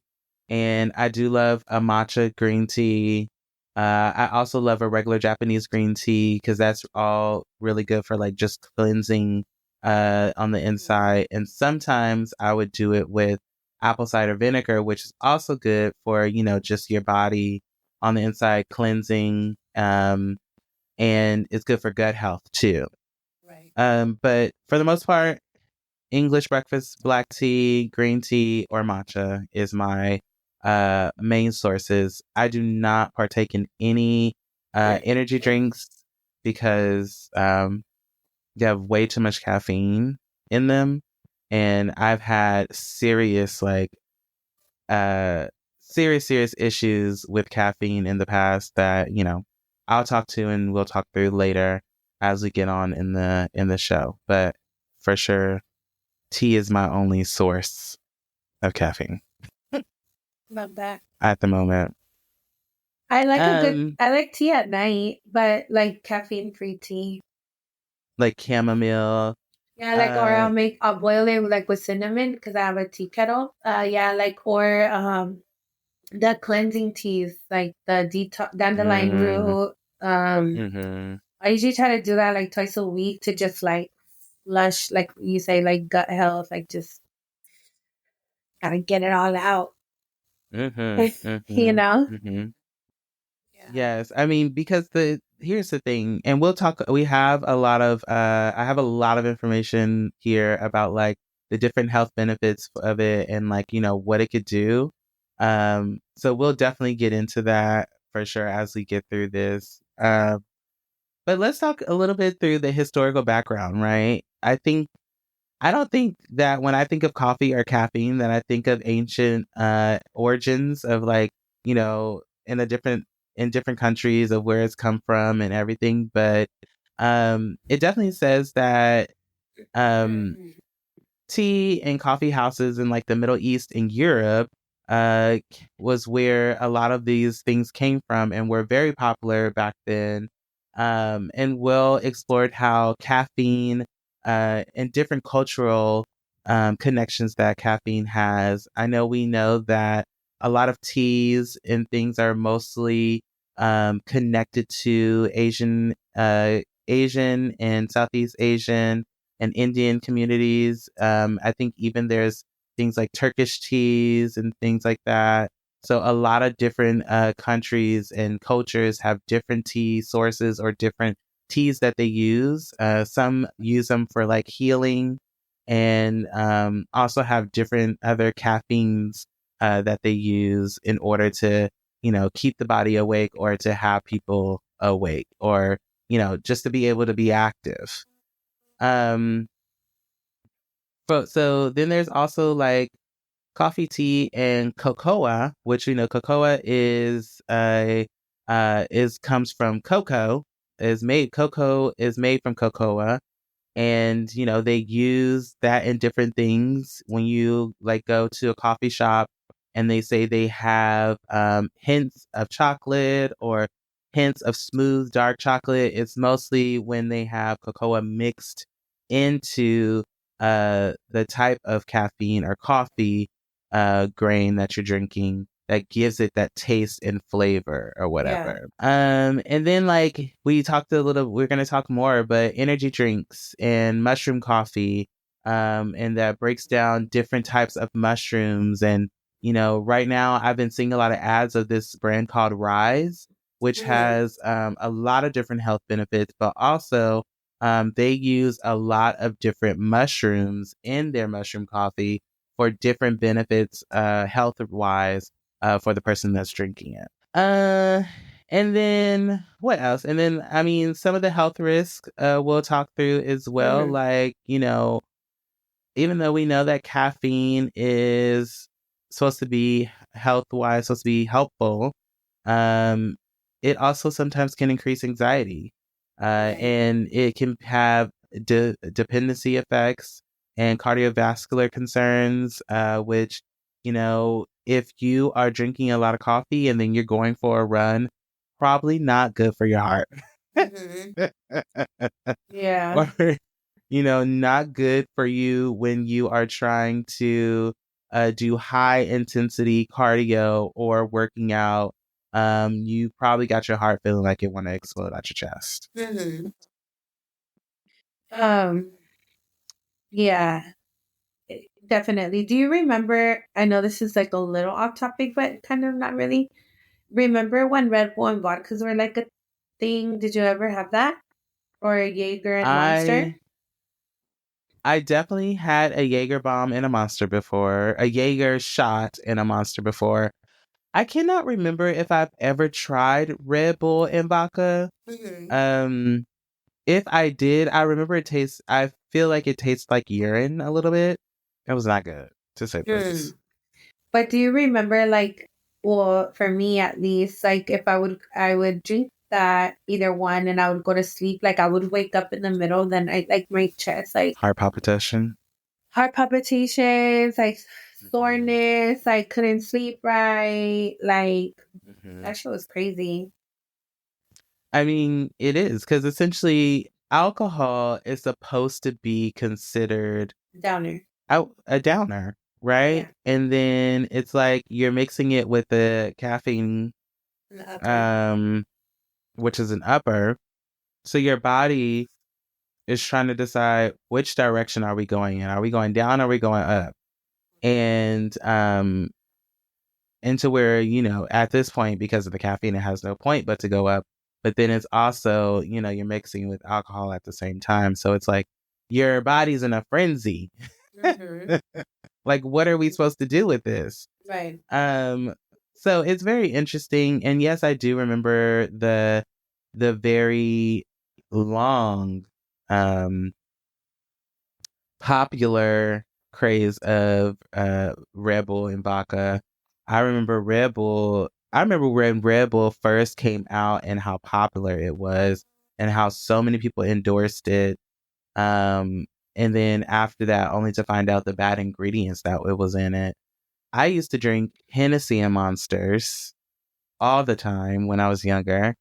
and I do love a matcha green tea. I also love a regular Japanese green tea because that's all really good for like just cleansing on the inside. And sometimes I would do it with apple cider vinegar, which is also good for, just your body on the inside cleansing. And it's good for gut health too. Right. But for the most part, English breakfast, black tea, green tea, or matcha is my main sources. I do not partake in any energy drinks because they have way too much caffeine in them. And I've had serious issues with caffeine in the past that, I'll talk to and we'll talk through later as we get on in the show. But for sure, tea is my only source of caffeine Love that. at the moment. I like tea at night, but like caffeine free tea. Like chamomile. Yeah, like, or Uh, I'll boil it like with cinnamon because I have a tea kettle. Yeah, like, or the cleansing teas, like the detox dandelion mm, root. mm-hmm, I usually try to do that like twice a week to just like flush, like you say, like gut health, like just gotta get it all out. mm-hmm, You mm-hmm, know? mm-hmm. Yeah. Yes, I mean, because here's the thing, and we have a lot of I have a lot of information here about like the different health benefits of it and like, what it could do. So we'll definitely get into that for sure as we get through this. But let's talk a little bit through the historical background, right? I don't think that when I think of coffee or caffeine that I think of ancient origins of like, in a different countries of where it's come from and everything, but it definitely says that um tea and coffee houses in like the Middle East and Europe was where a lot of these things came from and were very popular back then. And Will explored how caffeine and different cultural connections that caffeine has. I know we know that a lot of teas and things are mostly connected to Asian and Southeast Asian and Indian communities. I think even there's things like Turkish teas and things like that. So a lot of different countries and cultures have different tea sources or different teas that they use. Some use them for like healing, and also have different other caffeines that they use in order to, keep the body awake or to have people awake or, just to be able to be active. Um, but so then there's also like coffee, tea, and cocoa, which cocoa is comes from cocoa. Cocoa is made from cocoa, and they use that in different things. When you like go to a coffee shop and they say they have hints of chocolate or hints of smooth dark chocolate, it's mostly when they have cocoa mixed into the type of caffeine or coffee grain that you're drinking that gives it that taste and flavor or Yeah. whatever. And then like we're gonna talk more, but energy drinks and mushroom coffee, and that breaks down different types of mushrooms. And right now I've been seeing a lot of ads of this brand called Rise, which Mhm. has a lot of different health benefits, but also they use a lot of different mushrooms in their mushroom coffee for different benefits, health wise, for the person that's drinking it. And then what else? And then, I mean, some of the health risks we'll talk through as well. Mhm. Like, even though we know that caffeine is supposed to be health wise, supposed to be helpful, um, it also sometimes can increase anxiety, Right. and it can have dependency effects and cardiovascular concerns, which, if you are drinking a lot of coffee and then you're going for a run, probably not good for your heart. Mhm. Yeah. Or not good for you when you are trying to do high intensity cardio or working out. You probably got your heart feeling like it want to explode out your chest. Mhm. Um. Yeah. Definitely. Do you remember? I know this is like a little off topic, but kind of not really. Remember when Red Bull and vodkas were like a thing? Did you ever have that? Or a Jaeger and Monster? I I definitely had a Jaeger bomb and a monster before, a Jaeger shot and a monster before. I cannot remember if I've ever tried Red Bull and vodka. Mhm. Um, if I did, I remember I feel like it tastes like urine a little bit. It was not good, to say the least. Mm. But do you remember, like, well, for me at least, like, if I would drink that either one, and I would go to sleep. Like, I would wake up in the middle, then I like my chest, like Heart palpitation. heart palpitations, like Hmm. soreness. I couldn't sleep right. Like Hmm. that shit was crazy. I mean, it is because essentially alcohol is supposed to be considered Downer. a downer, right? Yeah. And then it's like you're mixing it with the caffeine, In the upper. um, which is an upper. So your body is trying to decide which direction are we going in? Are we going down or are we going up? And into where, at this point, because of the caffeine, it has no point but to go up. But then it's also, you're mixing with alcohol at the same time. So it's like your body's in a frenzy. Mm-hmm. Like, what are we supposed to do with this? Right. Um, so it's very interesting. And yes, I do remember the very long um popular craze of Red Bull and vodka. I remember when Red Bull first came out and how popular it was and how so many people endorsed it. Um and then after that only to find out the bad ingredients that it was in it. I used to drink Hennessy and Monsters all the time when I was younger.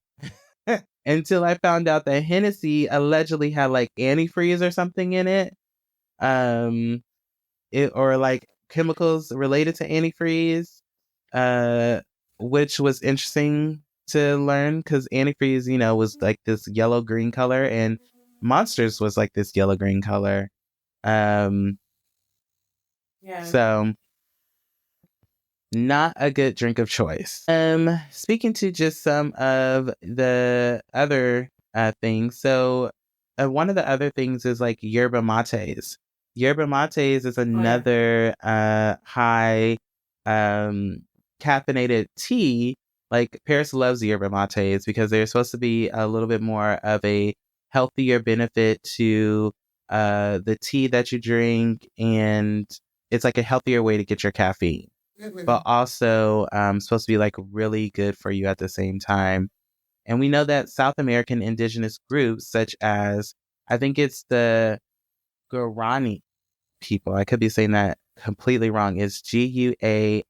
Until I found out that Hennessy allegedly had like antifreeze or something in it. Um it or like chemicals related to antifreeze, uh, which was interesting to learn because antifreeze, was like this yellow green color, and Monsters was like this yellow green color. Um, Yeah. so not a good drink of choice. Speaking to just some of the other things. So one of the other things is like yerba mates. Yerba mates is another high caffeinated tea. Like Paris loves yerba mates because they're supposed to be a little bit more of a healthier benefit to the tea that you drink, and it's like a healthier way to get your caffeine, but also supposed to be like really good for you at the same time. And we know that South American indigenous groups, such as I think it's the Guarani people, I could be saying that completely wrong, is Guarani,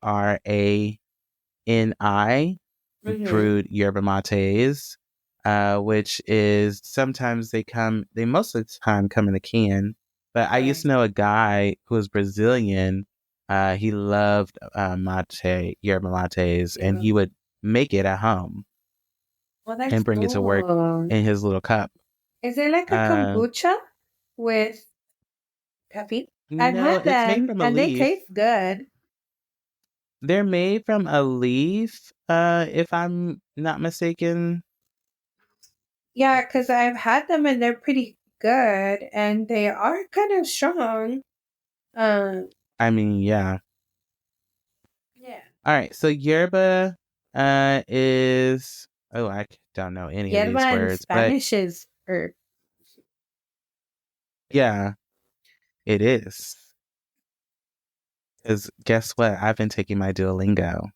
brewed yerba mates, which is sometimes they most of the time come in a can. But I used to know a guy who was Brazilian. He loved yerba mates, and he would make it at home and bring it to work in his little cup. Is it like a kombucha with caffeine? I've No, had it's made them from a and they leaf. taste good. They're made from a leaf, if I'm not mistaken. Yeah, because I've had them and they're pretty good and they are kind of strong. I mean, yeah. Yeah. All right. So yerba is, oh, I don't know any of Yerba these in words, but Spanish is herb. yeah, it is. Because guess what? I've been taking my Duolingo.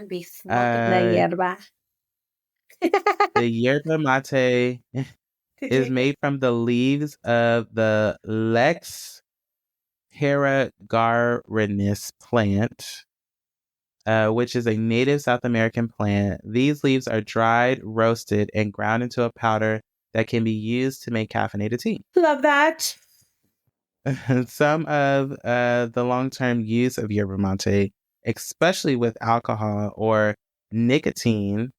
Be smoking the yerba. The yerba mate is made from the leaves of the Lex paragarinus plant, which is a native South American plant. These leaves are dried, roasted, and ground into a powder that can be used to make caffeinated tea. Love that. Some of the long-term use of yerba mate, especially with alcohol or nicotine,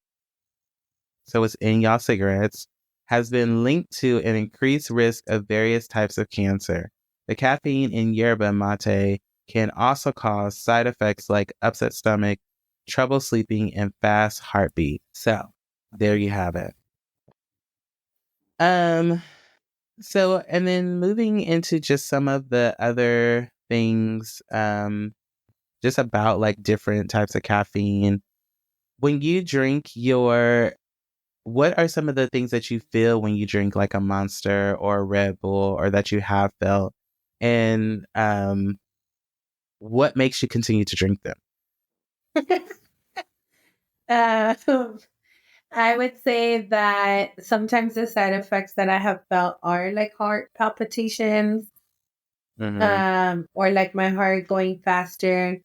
so it's in y'all cigarettes, has been linked to an increased risk of various types of cancer. The caffeine in yerba mate can also cause side effects like upset stomach, trouble sleeping, and fast heartbeat. So there you have it. So, and then moving into just some of the other things, just about like different types of caffeine. When you drink what are some of the things that you feel when you drink like a Monster or a Red Bull, or that you have felt? And what makes you continue to drink them? uh, I would say that sometimes the side effects that I have felt are like heart palpitations, or like my heart going faster,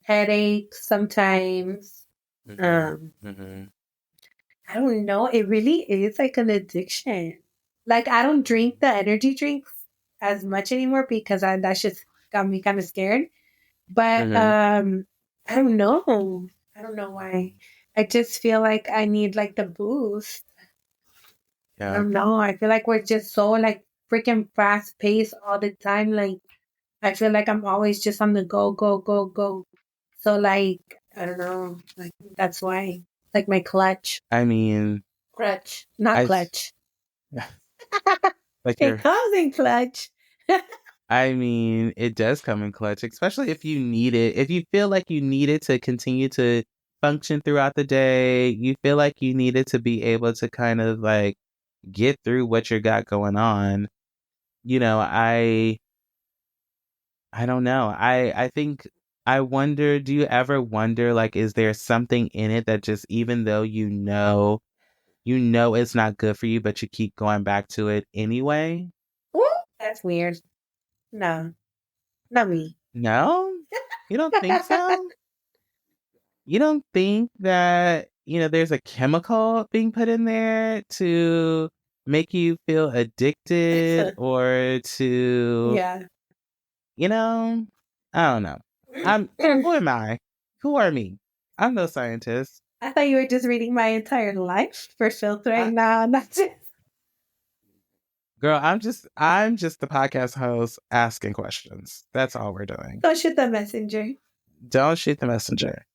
headaches sometimes. I don't know. It really is like an addiction. Like I don't drink the energy drinks as much anymore because that just got me kind of scared. But I don't know. I don't know why. I just feel like I need like the boost. I don't know. I feel like we're just so like freaking fast paced all the time. Like I feel like I'm always just on the go, go, go, go. So like I don't know. Like that's why. Like my clutch. I mean, Crutch, not clutch. Like it comes in clutch. I mean, it does come in clutch, especially if you need it. If you feel like you need it to continue to function throughout the day, you feel like you need it to be able to kind of like get through what you got going on. You know, I don't know. I think I wonder, do you ever wonder like is there something in it that just, even though you know it's not good for you, but you keep going back to it anyway? That's weird. No. Not me. No? You don't think so? You don't think that, there's a chemical being put in there to make you feel addicted or to, Yeah. I don't know. Who am I? Who are me? I'm no scientist. I thought you were just reading my entire life for filtering. No, not just. Girl, I'm just the podcast host asking questions. That's all we're doing. Don't shoot the messenger. Don't shoot the messenger.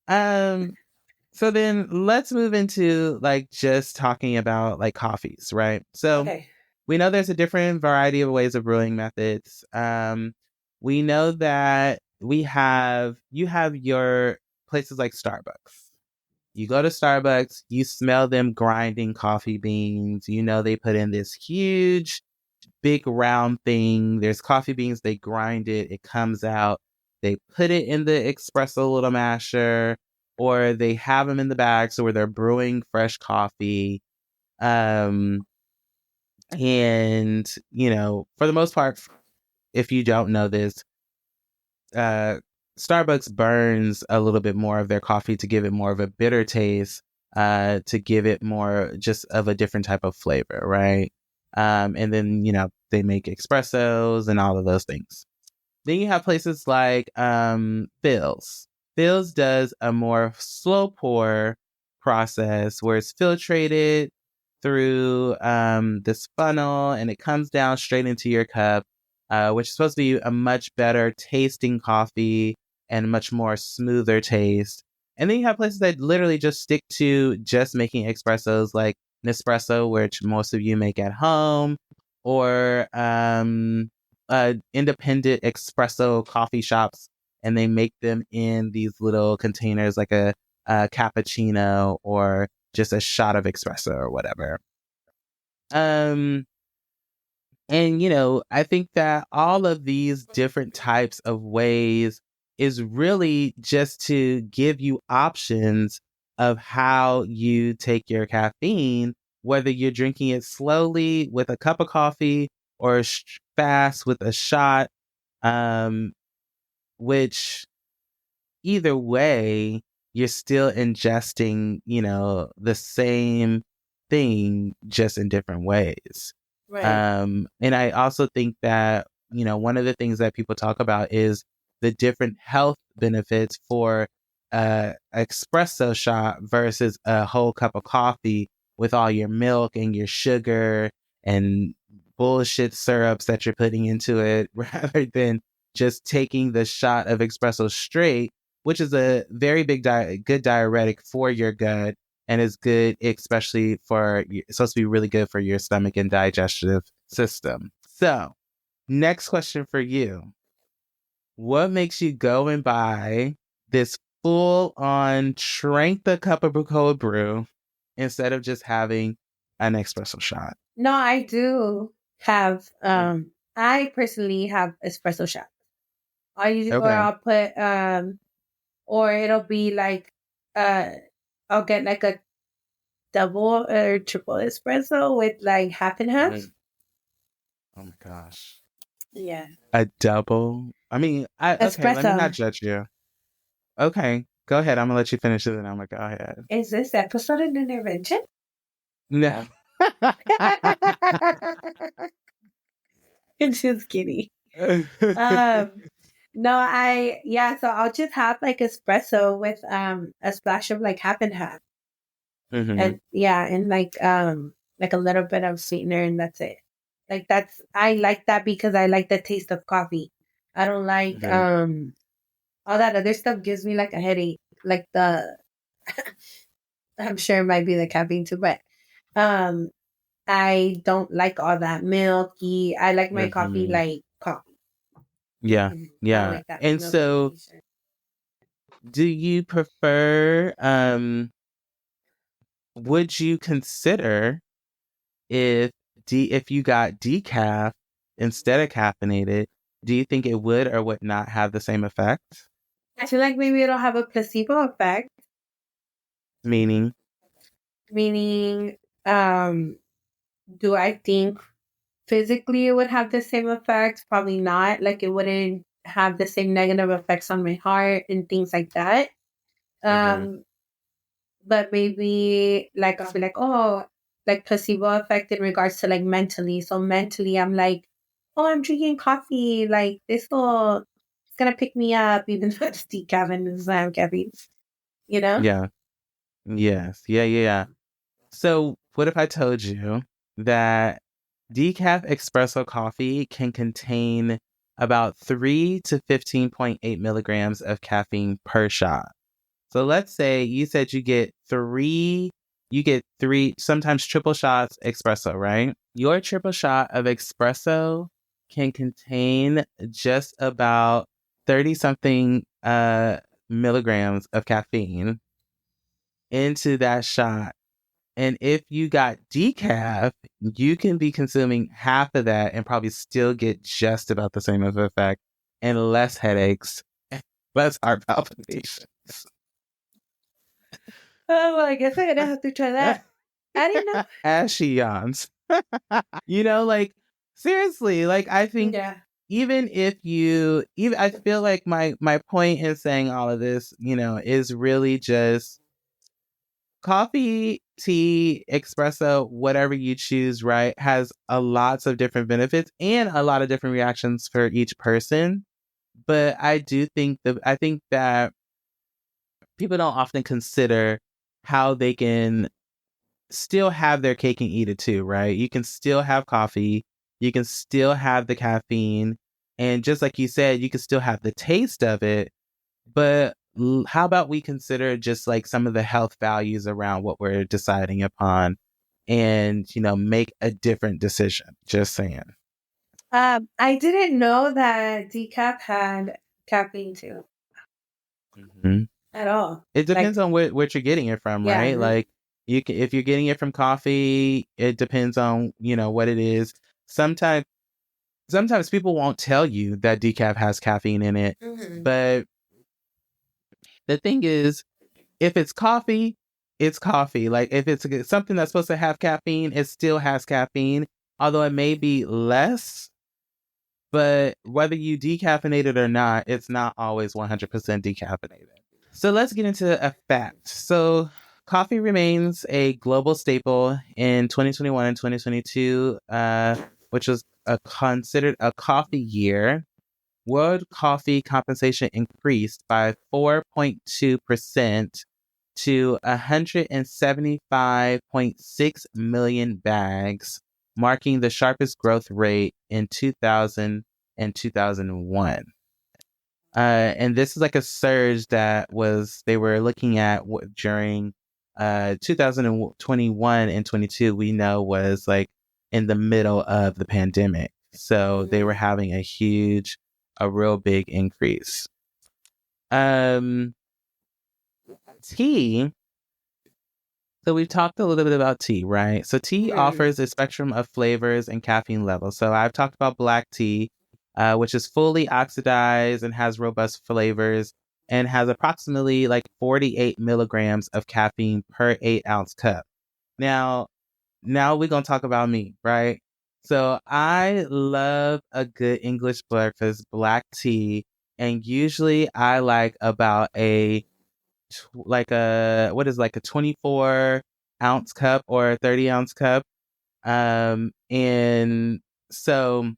Um, so then let's move into like just talking about like coffees, right? So Okay. we know there's a different variety of ways of brewing methods. We know that you have your places like Starbucks. You go to Starbucks, you smell them grinding coffee beans. You know they put in this huge, big round thing. There's coffee beans, they grind it, it comes out. They put it in the espresso little masher, or they have them in the bag so where they're brewing fresh coffee. Um, and for the most part, if you don't know this, uh, Starbucks burns a little bit more of their coffee to give it more of a bitter taste, to give it more just of a different type of flavor, right? And then, they make espressos and all of those things. Then you have places like Phil's. Phil's does a more slow pour process where it's filtrated through this funnel and it comes down straight into your cup, which is supposed to be a much better tasting coffee and much more smoother taste. And then you have places that literally just stick to just making espressos like Nespresso, which most of you make at home, or independent espresso coffee shops, and they make them in these little containers like a cappuccino or just a shot of espresso or whatever. Um, and I think that all of these different types of ways is really just to give you options of how you take your caffeine, whether you're drinking it slowly with a cup of coffee or fast with a shot, um, which either way, you're still ingesting, the same thing just in different ways. Right. And I also think that, one of the things that people talk about is the different health benefits for espresso shot versus a whole cup of coffee with all your milk and your sugar and bullshit syrups that you're putting into it, rather than just taking the shot of espresso straight, which is a very good diuretic for your gut and is good, especially it's supposed to be really good for your stomach and digestive system. So, next question for you. What makes you go and buy this full on drink the cup of cold brew instead of just having an espresso shot? No, I do have. I personally have espresso shots. Or Okay. I'll put or it'll be like uh, I'll get like a double or triple espresso with like half and half. Oh my gosh. Yeah, A double? I mean, okay, let me espresso. not judge you. Okay, go ahead. I'm gonna let you finish it and I'm gonna go ahead. Is this episode an intervention? No. It's just kidding. No, so I'll just have like espresso with a splash of like half and half. Mm-hmm. And yeah, and like a little bit of sweetener and that's it. I like that because I like the taste of coffee. I don't like Mm-hmm. all that other stuff gives me like a headache. Like the I'm sure it might be the caffeine too, but um I don't like all that milky. I like my coffee Mm-hmm. like coffee. Yeah, I don't yeah. like that And so, milky. do you prefer? Would you consider if if you got decaf instead of caffeinated? Do you think it would or would not have the same effect? I feel like maybe it'll have a placebo effect, Meaning, meaning do I think physically it would have the same effects? Probably not. Like it wouldn't have the same negative effects on my heart and things like that. mm-hmm. Um, but maybe like I'll be like, oh, like placebo effect in regards to like mentally. So mentally, I'm like, oh, I'm drinking coffee. Like this will, it's gonna pick me up, even though it's decaf and it's not caffeine. You know? Yeah, yes, yeah, yeah, yeah. So, what if I told you that decaf espresso coffee can contain about 3 to 15.8 milligrams of caffeine per shot. So let's say you said you get three, sometimes triple shots espresso, right? Your triple shot of espresso can contain just about 30 something milligrams of caffeine into that shot. And if you got decaf, you can be consuming half of that and probably still get just about the same of effect and less headaches, less heart palpitations. Oh, well, I guess I'm gonna have to try that. I didn't know. As she yawns. Like, seriously, like, I think Yeah. even if you, even, I feel like my point in saying all of this, is really just coffee, tea, espresso, whatever you choose, right, has a lots of different benefits and a lot of different reactions for each person. But I think that people don't often consider how they can still have their cake and eat it too, right? You can still have coffee, you can still have the caffeine, and just like you said, you can still have the taste of it. But how about we consider just like some of the health values around what we're deciding upon and, make a different decision? Just saying. I didn't know that decaf had caffeine too Hmm. at all. It Like, depends on what you're getting it from, yeah. right? Like if you're getting it from coffee, it depends on, what it is. Sometimes sometimes people won't tell you that decaf has caffeine in it. Mm-hmm. But the thing is, if it's coffee, it's coffee. Like if it's something that's supposed to have caffeine, it still has caffeine, although it may be less. But whether you decaffeinate it or not, it's not always 100% decaffeinated. So let's get into a fact. So coffee remains a global staple in 2021 and 2022, which was considered a coffee year. World coffee compensation increased by 4.2% to 175.6 million bags, marking the sharpest growth rate in 2000 and 2001. And this is like a surge that they were looking at during 2021 and 22, we know was like in the middle of the pandemic. So they were having a real big increase. Tea. So we've talked a little bit about tea, right? So tea offers a spectrum of flavors and caffeine levels. So I've talked about black tea, which is fully oxidized and has robust flavors and has approximately like 48 milligrams of caffeine per 8-ounce cup. Now we're going to talk about me, right? So I love a good English breakfast, black tea, and usually I like about a 24-ounce cup or a 30-ounce cup. And so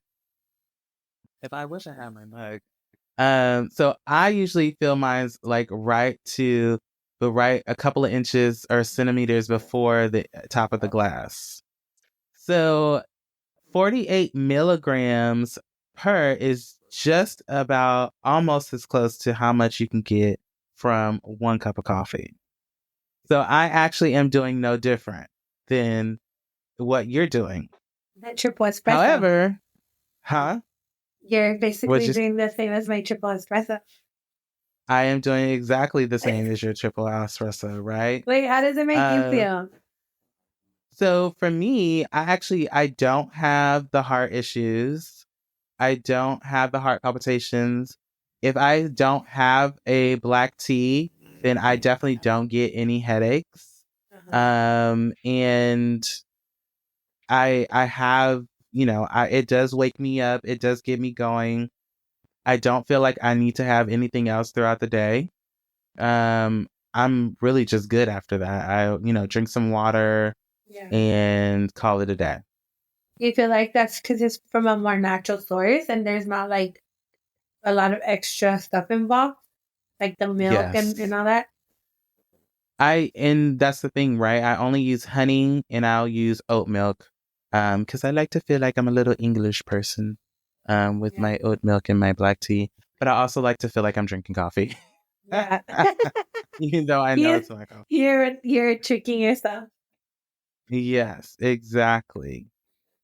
if I wish I had my mug. So I usually fill mine's like right a couple of inches or centimeters before the top of the glass. So 48 milligrams per is just about almost as close to how much you can get from one cup of coffee. So I actually am doing no different than what you're doing. That triple espresso. However, huh? You're basically doing the same as my triple espresso. I am doing exactly the same as your triple espresso, right? Wait, how does it make you feel? So for me, I don't have the heart issues. I don't have the heart palpitations. If I don't have a black tea, then I definitely don't get any headaches. And I have, it does wake me up. It does get me going. I don't feel like I need to have anything else throughout the day. I'm really just good after that. I, drink some water and call it a day. You feel like that's because it's from a more natural source and there's not like a lot of extra stuff involved, like the milk and all that? And that's the thing, right? I only use honey and I'll use oat milk Because I like to feel like I'm a little English person with my oat milk and my black tea. But I also like to feel like I'm drinking coffee. Yeah. Even though I know you, it's my coffee. you're tricking yourself. Yes, exactly.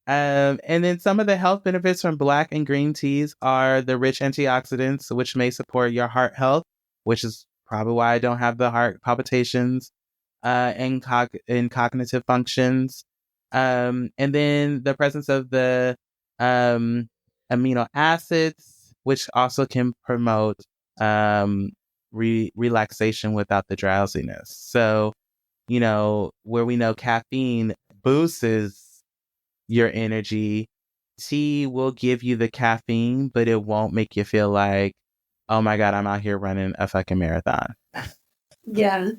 And then some of the health benefits from black and green teas are the rich antioxidants, which may support your heart health, which is probably why I don't have the heart palpitations and cognitive functions. And then the presence of the amino acids, which also can promote relaxation without the drowsiness. So, where we know caffeine boosts your energy, tea will give you the caffeine, but it won't make you feel like, oh my God, I'm out here running a fucking marathon. Yeah.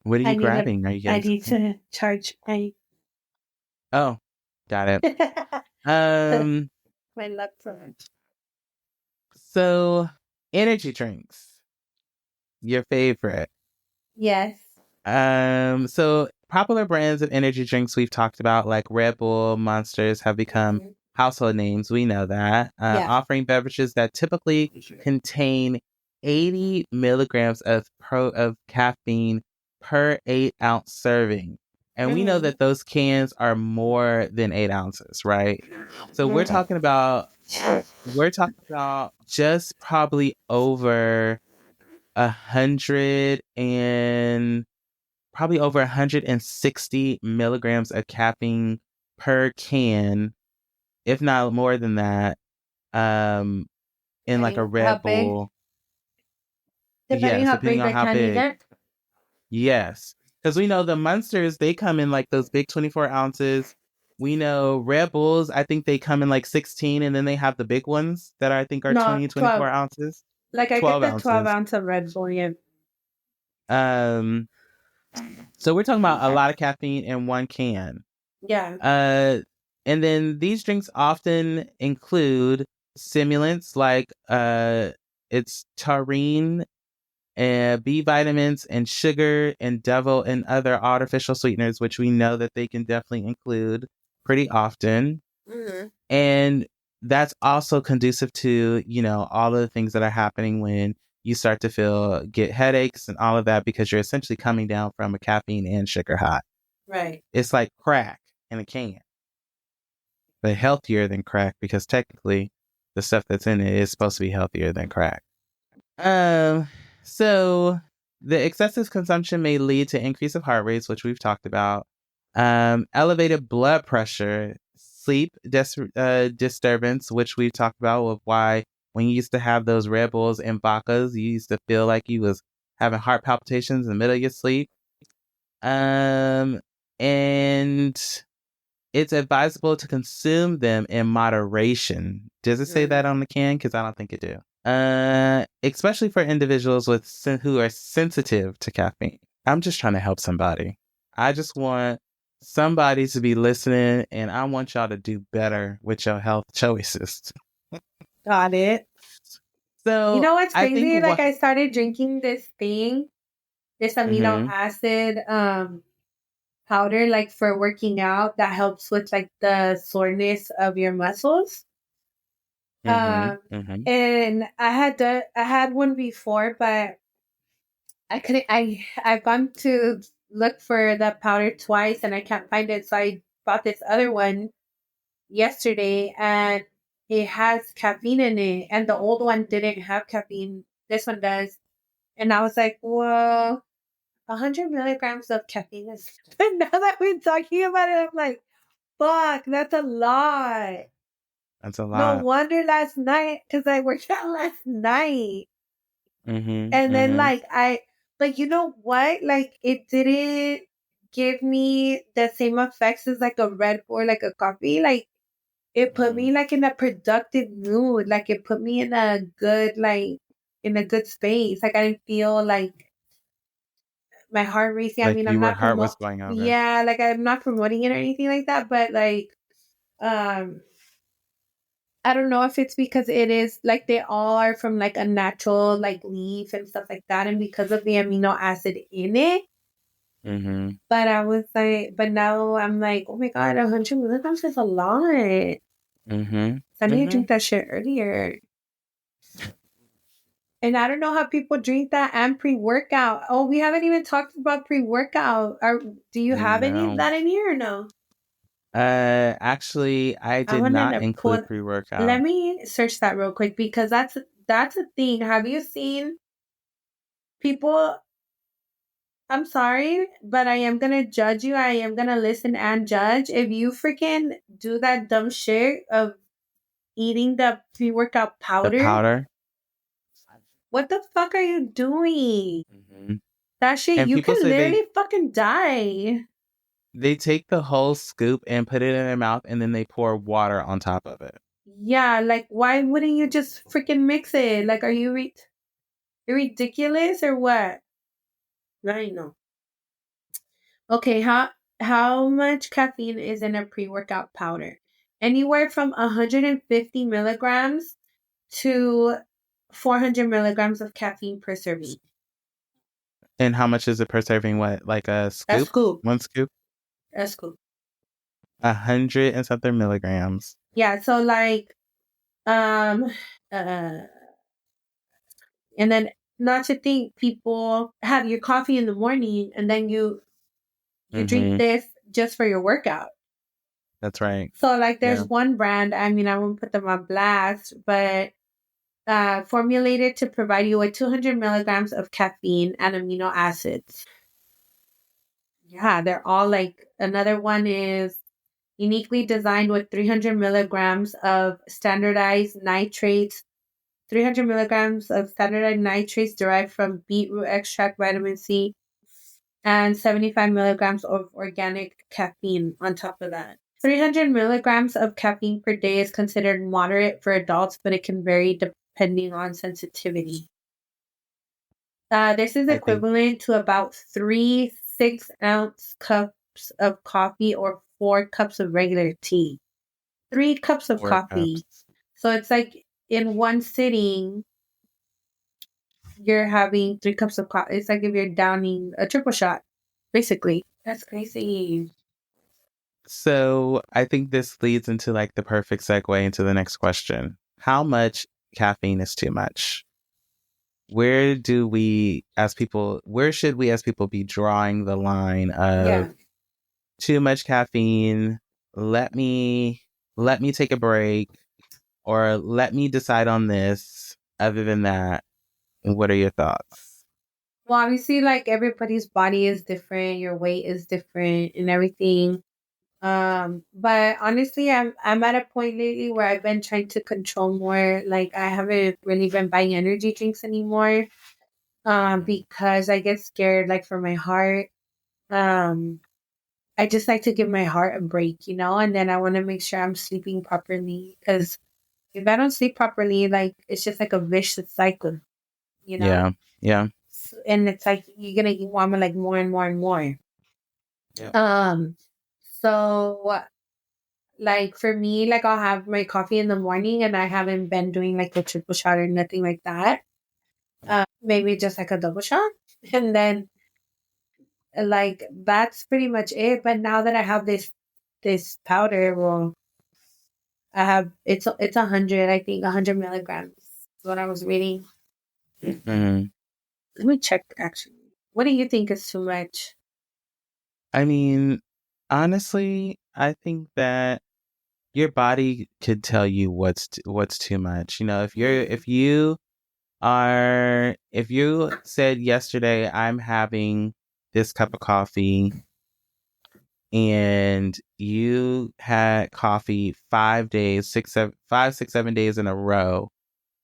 What are I you need to grabbing? Are you I getting need something? to charge my Oh, got it. Um, my laptop. so energy drinks, your favorite. Yes. So popular brands of energy drinks we've talked about, like Red Bull, Monsters, have become Mhm. household names. We know that. Yeah. Offering beverages that typically contain 80 milligrams of caffeine per 8-ounce serving. And we know Mhm. that those cans are more than 8 ounces, right? So we're talking about just probably over 100 and probably over 160 milligrams of caffeine per can, if not more than that, um, in like a Depending how Red big, Bull. depending Yes, how depending big on the how can is big. it. Yes. Because we know the Monsters, they come in like those big 24 ounces. We know Red Bulls, I think they come in like 16, and then they have the big ones that I think are No, 20, 24 12. ounces, Like I get 12 the 12 ounces. ounce of Red Bull. Yeah. Um, so we're talking about a lot of caffeine in one can. Yeah. Uh, and then these drinks often include stimulants like it's taurine and B vitamins and sugar and devil and other artificial sweeteners, which we know that they can definitely include pretty often. Mhm. And that's also conducive to, all of the things that are happening when you start to get headaches and all of that because you're essentially coming down from a caffeine and sugar high. Right. It's like crack in a can, but healthier than crack because technically the stuff that's in it is supposed to be healthier than crack. Um, so the excessive consumption may lead to increase of heart rates, which we've talked about, elevated blood pressure, sleep disturbance, which we've talked about with why when you used to have those Red Bulls and vodkas, you used to feel like you was having heart palpitations in the middle of your sleep. Um, and it's advisable to consume them in moderation. Does it say that Mhm. on the can? Because I don't think it do. Especially for individuals who are sensitive to caffeine. I'm just trying to help somebody. I just want somebody to be listening, and I want y'all to do better with your health choices. Got it. You So know what's I think crazy? Like what. I started drinking this amino Mm-hmm, acid powder, like for working out that helps with like the soreness of your muscles. mm-hmm, Um, mm-hmm. and I had one before, but I couldn't. I've gone to look for that powder twice, and I can't find it. So I bought this other one yesterday, and it has caffeine in it, and the old one didn't have caffeine. This one does, and I was like, "Whoa, 100 milligrams of caffeine is." And now that we're talking about it, I'm like, "Fuck, that's a lot." That's a No lot. wonder last night, because I worked out last night. Mm-hmm, And then mm-hmm, like, you know what? Like it didn't give me the same effects as like a Red Bull or like a coffee. Like it put mm-hmm. me like in a productive mood. Like it put me in a good, like in a good space. Like I didn't feel like my heart racing. I Like mean, I'm your not heart was going over. yeah, like I'm not promoting it or anything like that, but like, um, I don't know if it's because it is like they all are from like a natural like leaf and stuff like that, and because of the amino acid in it, Mm-hmm. But I was like, but now I'm like, oh my God, 100 milligrams is a lot. Mm-hmm. So I need to Mm-hmm. drink that shit earlier. And I don't know how people drink that and pre-workout. Oh, we haven't even talked about pre-workout. Do you have any of No. that in here or no? Actually, I I did wanted not to include pull. Let pre-workout. me search that real quick because that's a thing. Have you seen people? I'm sorry, but I am gonna judge you. I am gonna listen and judge. If you freaking do that dumb shit of eating the pre-workout The powder, powder. what the fuck are you doing? Mm-hmm. That shit, And you people can say literally fucking die. they take the whole scoop and put it in their mouth, and then they pour water on top of it. Yeah, like why wouldn't you just freaking mix it? Like, are you you ridiculous or what? I know. Okay, how much caffeine is in a pre-workout powder? Anywhere from 150 milligrams to 400 milligrams of caffeine per serving. And how much is it per serving? What, like a That's scoop? cool. One scoop? That's cool. 100 and something milligrams. Yeah, so like um uh and then not to think people have your coffee in the morning and then you drink Mm-hmm. this just for your workout. That's right. So like Yeah. there's one brand, I mean I won't put them on blast, but formulated to provide you with 200 milligrams of caffeine and amino acids. Yeah, they're all like, another one is uniquely designed with 300 milligrams of standardized nitrates, 300 milligrams of standardized nitrates derived from beetroot extract, vitamin C, and 75 milligrams of organic caffeine on top of that. 300 milligrams of caffeine per day is considered moderate for adults, but it can vary depending on sensitivity. This is I think equivalent to about 3 6-ounce cups of coffee or 4 cups of regular tea. 3 cups of 4 cups. coffee. So it's like in one sitting, you're having 3 cups of coffee. It's like if you're downing a triple shot, basically. That's crazy. So I think this leads into like the perfect segue into the next question. How much caffeine is too much? Where do we as people, where should we as people be drawing the line of Yeah. too much caffeine? Let me take a break, or let me decide on this. Other than that, what are your thoughts? Well, obviously, like everybody's body is different, your weight is different, and everything. But honestly, I'm at a point lately where I've been trying to control more. Like I haven't really been buying energy drinks anymore. Because I get scared, like for my heart. Um, I just like to give my heart a break, and then I want to make sure I'm sleeping properly. Because if I don't sleep properly, like it's just like a vicious cycle, you know. Yeah. Yeah. And it's like you're gonna want me like more and more and more. Yeah. Um, so like for me, like I'll have my coffee in the morning, and I haven't been doing like a triple shot or nothing like that. Maybe just like a double shot, and then like that's pretty much it. But now that I have this powder, well, I have it's 100. I think 100 milligrams. Is what I was reading. Mhm. Let me check. Actually, what do you think is too much? I mean, honestly, I think that your body could tell you what's too much. Mm. If you said yesterday I'm having this cup of coffee, and you had coffee 5 days, 6 7 in a row,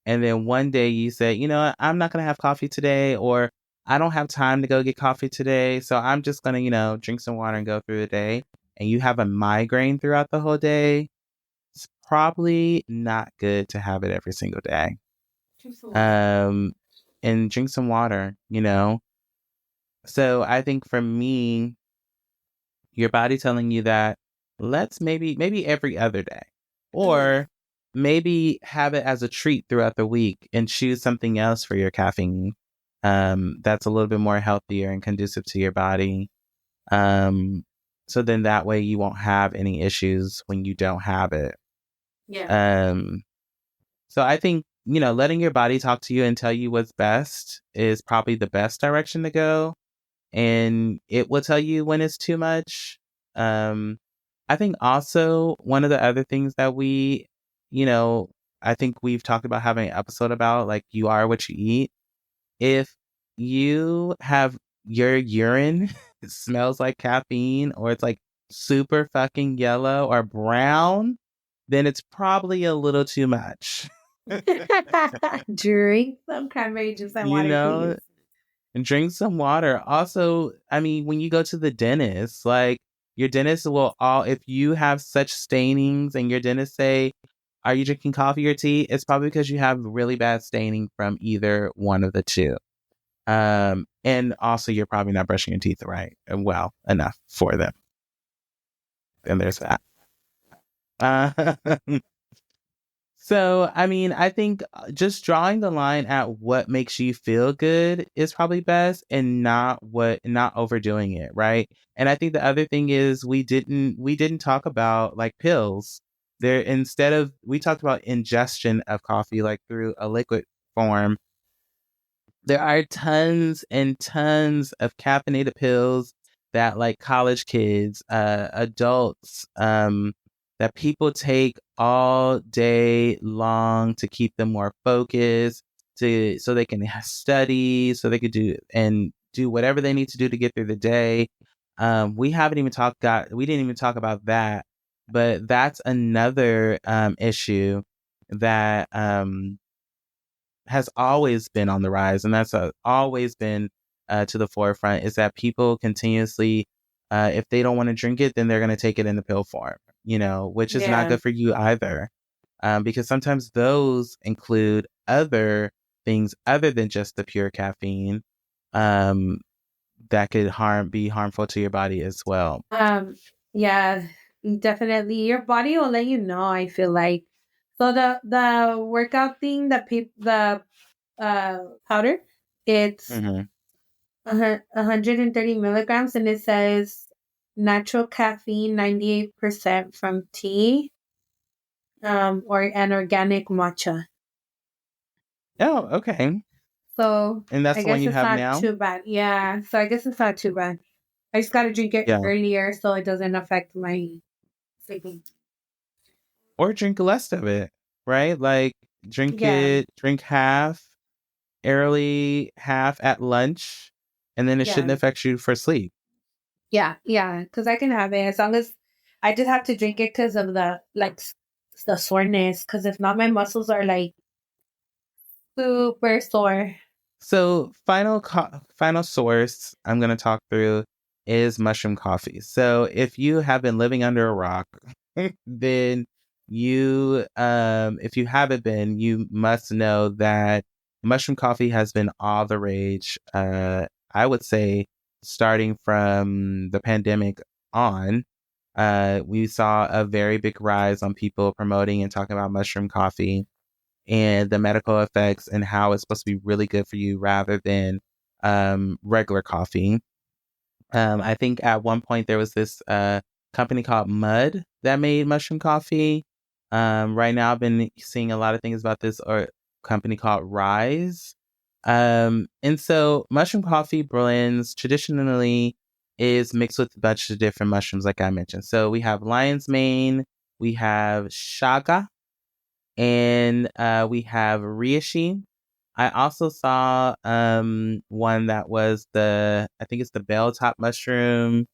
and then one day you say, you know what, I'm not gonna have coffee today, or I don't have time to go get coffee today, so I'm just gonna, drink some water and go through the day, and you have a migraine throughout the whole day, it's probably not good to have it every single day. Drink some water. Um, and drink some water. So I think for me, your body telling you that, let's maybe every other day, Mm. or maybe have it as a treat throughout the week and choose something else for your caffeine, that's a little bit more healthier and conducive to your body. So then that way you won't have any issues when you don't have it. Yeah. Um, so I think, letting your body talk to you and tell you what's best is probably the best direction to go. And it will tell you when it's too much. I think also one of the other things that you know, I think we've talked about having an episode about, like, you are what you eat. If you have your urine smells like caffeine, or it's like super fucking yellow or brown, then it's probably a little too much. Drink some cranberry juice and you water, know, please. and drink some water. Also, I mean, when you go to the dentist, like, your dentist will if you have such stainings and your dentist say, are you drinking coffee or tea? It's probably because you have really bad staining from either one of the two. And also you're probably not brushing your teeth right well enough for them. And there's that. Uh, So, I mean, I think just drawing the line at what makes you feel good is probably best, and not overdoing it, right? And I think the other thing is we didn't talk about, like, pills. We talked about ingestion of coffee, like, through a liquid form. There are tons and tons of caffeinated pills that, like, college kids, adults, that people take all day long to keep them more focused, so they can study, so they could do whatever they need to do to get through the day. We didn't even talk about that, but that's another issue that has always been on the rise, and that's always been to the forefront, is that people continuously, if they don't want to drink it, then they're going to take it in the pill form, which is not Yeah. good for you either, because sometimes those include other things other than just the pure caffeine, um, that could be harmful to your body as well. Yeah, definitely. Your body will let you know, I feel like. So the workout thing, the powder, it's Mm-hmm. 130 milligrams, and it says natural caffeine, 98% from tea, or an organic matcha. Oh, okay. So And that's I the one guess you it's have not now? too bad. Yeah. So I guess it's not too bad. I just got to drink it Yeah. earlier so it doesn't affect my sleeping. Or drink less of it, right? Like, Yeah. drink half early, half at lunch, and then it shouldn't Yeah. affect you for sleep. Yeah. Yeah. Because I can have it as long as I just have to drink it because of the soreness. Because if not, my muscles are like super sore. So, final source I'm going to talk through is mushroom coffee. So, if you have been living under a rock, then if you haven't been, you must know that mushroom coffee has been all the rage. I would say starting from the pandemic on, we saw a very big rise on people promoting and talking about mushroom coffee and the medical effects and how it's supposed to be really good for you rather than regular coffee. I think at one point there was this company called Mud that made mushroom coffee. Right now, I've been seeing a lot of things about this company called Rise. And so mushroom coffee blends traditionally is mixed with a bunch of different mushrooms, like I mentioned. So we have lion's mane, we have shaga, and we have reishi. I also saw one that was I think it's the bell top mushroom,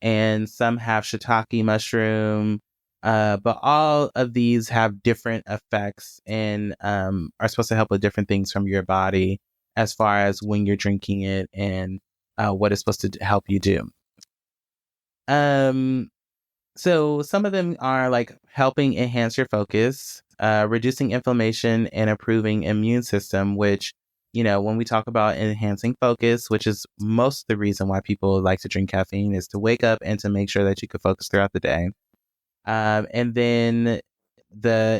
and some have shiitake mushroom. But all of these have different effects and are supposed to help with different things from your body as far as when you're drinking it and what it's supposed to help you do. Um, so some of them are like helping enhance your focus, reducing inflammation, and improving immune system, which, when we talk about enhancing focus, which is most of the reason why people like to drink caffeine, is to wake up and to make sure that you can focus throughout the day. And then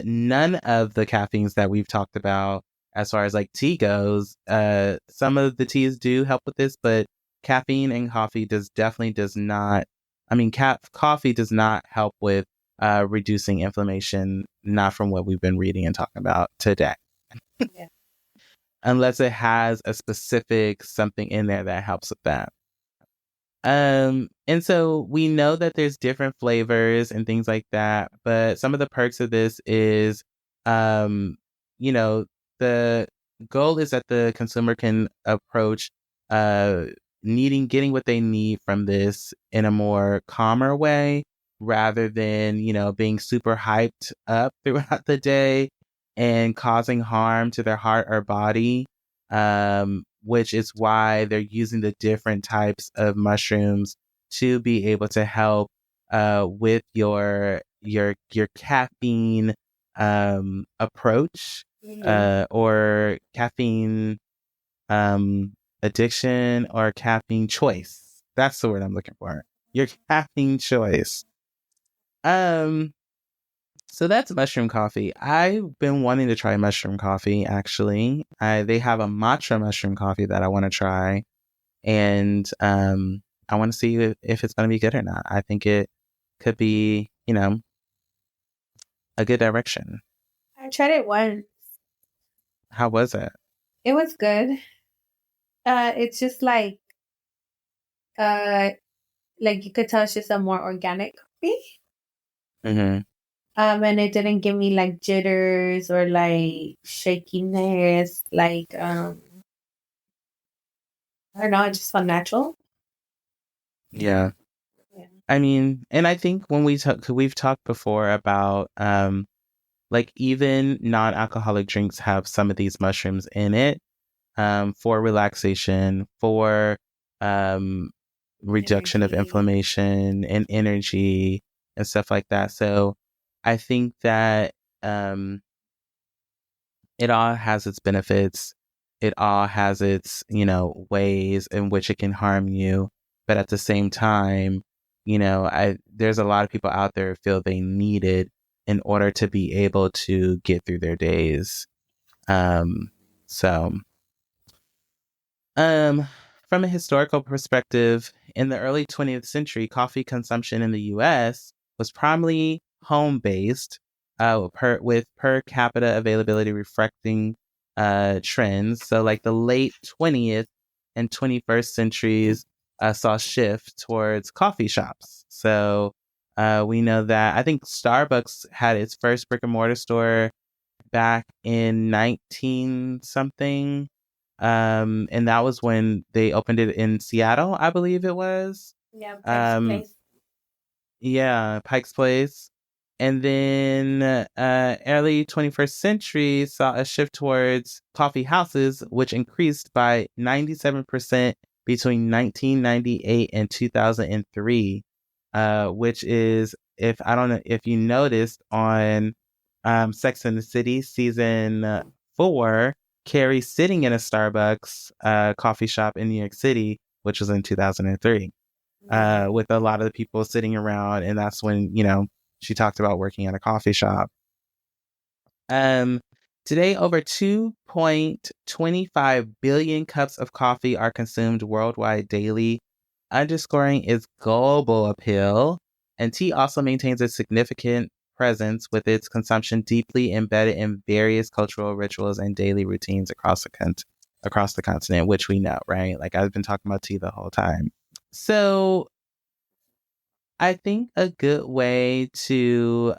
none of the caffeines that we've talked about as far as like tea goes, some of the teas do help with this, but caffeine in coffee definitely does not. I mean, coffee does not help with reducing inflammation. Not from what we've been reading and talking about today, Yeah. unless it has a specific something in there that helps with that. And so we know that there's different flavors and things like that, but some of the perks of this is, um, you know, the goal is that the consumer can approach, uh, getting what they need from this in a more calmer way rather than, being super hyped up throughout the day and causing harm to their heart or body. Which is why they're using the different types of mushrooms to be able to help with your caffeine approach Mhm. or caffeine addiction or caffeine choice. That's the word I'm looking for. Your caffeine choice. Um, so that's mushroom coffee. I've been wanting to try mushroom coffee actually. They have a matcha mushroom coffee that I want to try, and I want to see if it's going to be good or not. I think it could be, a good direction. I tried it once. How was it? It was good. It's just uh like you could tell it's just a more organic coffee. Mm-hmm. And it didn't give me like jitters or like shakiness. I don't know, it just felt natural. Yeah. Yeah. I mean, and I think when we've talked before about like even non-alcoholic drinks have some of these mushrooms in it for relaxation, for um, reduction of Energy. inflammation and energy and stuff like that. So I think that um, it all has its benefits. It all has its, ways in which it can harm you. But at the same time, there's a lot of people out there who feel they need it in order to be able to get through their days. Um, so um, from a historical perspective, in the early 20th century, coffee consumption in the U.S. was primarily home-based, with per capita availability reflecting trends. So, like the late 20th and 21st centuries saw a shift towards coffee shops. So, we know that I think Starbucks had its first brick and mortar store back in 19 something. And that was when they opened it in Seattle, I believe it was. Yeah, Pike's Um, Place. yeah, Pike's Place. And then early 21st century saw a shift towards coffee houses, which increased by 97% between 1998 and 2003, which is, if I don't know if you noticed on Sex and the City season 4, Carrie sitting in a Starbucks coffee shop in New York City, which was in 2003, Mhm. with a lot of the people sitting around. And that's when, she talked about working at a coffee shop. Um, Today, over 2.25 billion cups of coffee are consumed worldwide daily, underscoring its global appeal. And tea also maintains a significant presence with its consumption deeply embedded in various cultural rituals and daily routines across the continent, which we know, right? Like I've been talking about tea the whole time. So I think a good way to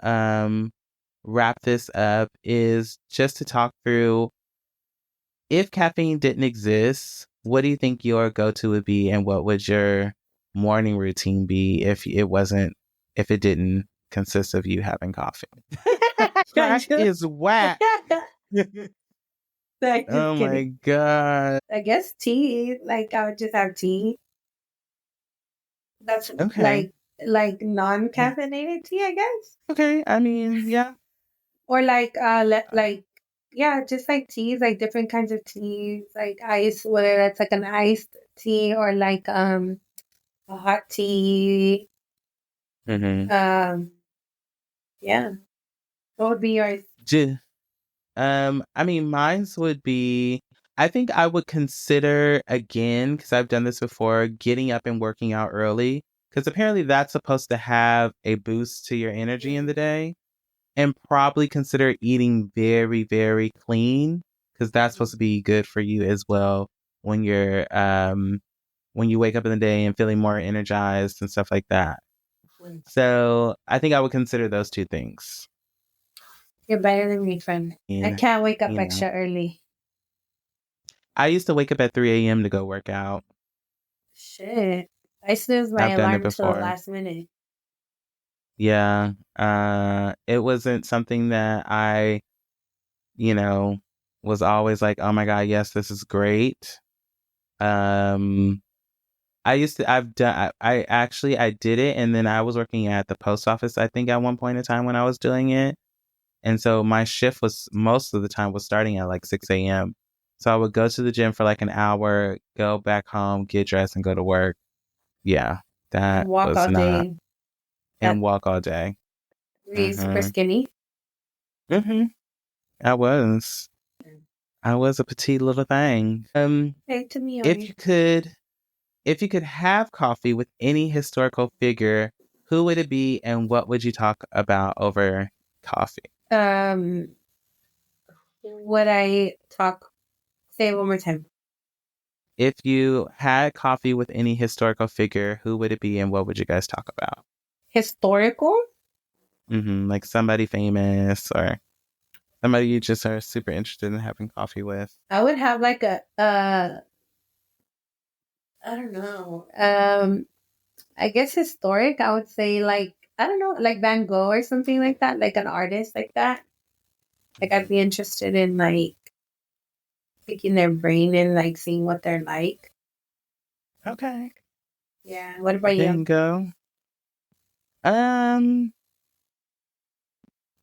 wrap this up is just to talk through, if caffeine didn't exist, what do you think your go-to would be, and what would your morning routine be if it didn't consist of you having coffee? I Crack is whack. just Oh my kidding. god. I guess tea. Like I would just have tea. That's Okay. like non-caffeinated tea, I guess. Okay. I mean, yeah. Or like yeah, just like teas, like different kinds of teas, like ice, whether that's like an iced tea or like a hot tea. Mm-hmm. Um yeah. What would be yours? I mean, mine's would be. I think I would consider again, because I've done this before, getting up and working out early. Because apparently that's supposed to have a boost to your energy in the day. And probably consider eating very, very clean, because that's supposed to be good for you as well when you wake up in the day and feeling more energized and stuff like that. So I think I would consider those two things. You're better than me, friend. I And, can't wake up you know, extra early. I used to wake up at 3 a.m. to go work out. Shit. I snooze my I've done it alarm till the before. last minute. Yeah. It wasn't something that I, you know, was always like, oh my God, yes, this is great. Um, I actually, I did it. And then I was working at the post office, I think at one point in time when I was doing it. And so my shift was most of the time was starting at like 6 a.m. So I would go to the gym for like an hour, go back home, get dressed and go to work. Yeah, And that walk was all not, day. and That walk all day. really super Mm-hmm. skinny. Mm-hmm. I was. I was a petite little thing. Hey, to me, If you could If you could have coffee with any historical figure, who would it be and what would you talk about over coffee? would I talk? Say it one more time. If you had coffee with any historical figure, who would it be and what would you guys talk about? Historical? Like somebody famous or somebody you just are super interested in having coffee with. I would have like I don't know. I guess historic. I would say like I don't know, like Van Gogh or something like that, like an artist like that. Like I'd be interested in like picking their brain and like seeing what they're like. Okay. Yeah. What about you? Bingo. Um,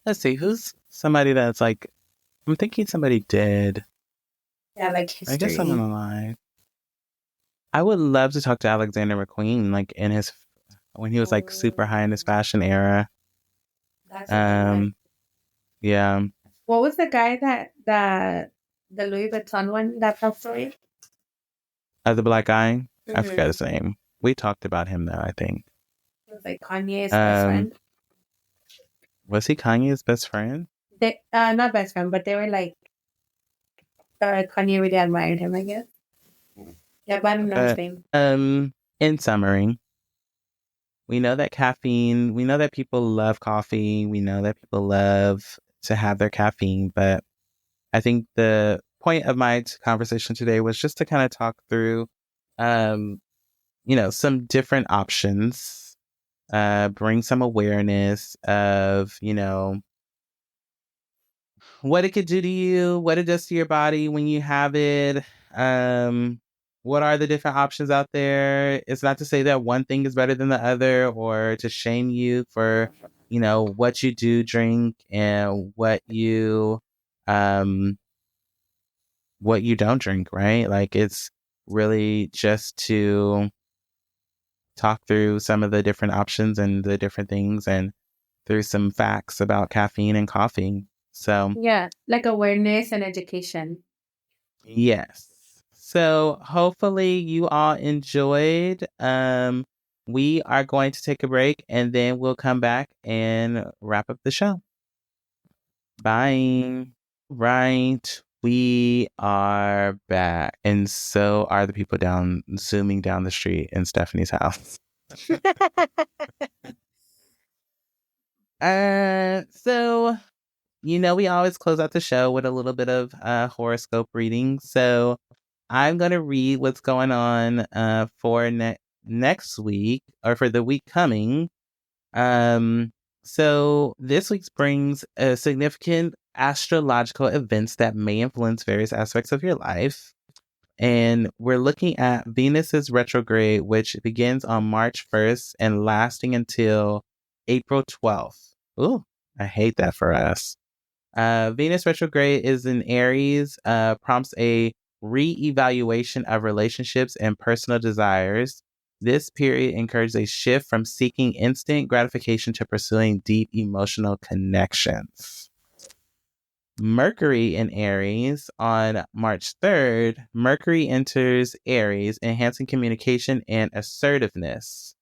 let's see, who's somebody that's like, I'm thinking somebody dead. Yeah, like I guess someone history. alive. I would love to talk to Alexander McQueen, like in his when he was like super high in his Oh, fashion era. that's a good one. Um, yeah, What was the guy that the Louis Vuitton one that passed away? the black guy. I forgot Mm-hmm. his name. We talked about him though. I think. It was like Kanye's best Um, friend. was he Kanye's best friend? They not best friend, but they were like Kanye really admired him, I guess. Yeah, but I don't know his But name. in summary, we know that caffeine. We know that people love coffee. We know that people love to have their caffeine. But I think the point of my conversation today was just to kind of talk through, um, some different options, bring some awareness of, what it could do to you, what it does to your body when you have it. Um, what are the different options out there? It's not to say that one thing is better than the other or to shame you for, what you do drink and um, what you don't drink, right? Like it's really just to talk through some of the different options and the different things and through some facts about caffeine and coffee. So, Yeah, like awareness and education. yes. So, hopefully you all enjoyed. We are going to take a break and then we'll come back and wrap up the show. Bye. Right. We are back. And so are the people zooming down the street in Stephanie's house. So we always close out the show with a little bit of horoscope reading. So I'm gonna read what's going on for next week or for the week coming. So this week's brings significant astrological events that may influence various aspects of your life. And we're looking at Venus's retrograde, which begins on March 1st and lasting until April 12th. Ooh, I hate that for us. Venus retrograde is in Aries, prompts a re-evaluation of relationships and personal desires. This period encourages a shift from seeking instant gratification to pursuing deep emotional connections. Mercury in Aries on March 3rd. Mercury enters Aries, enhancing communication and assertiveness.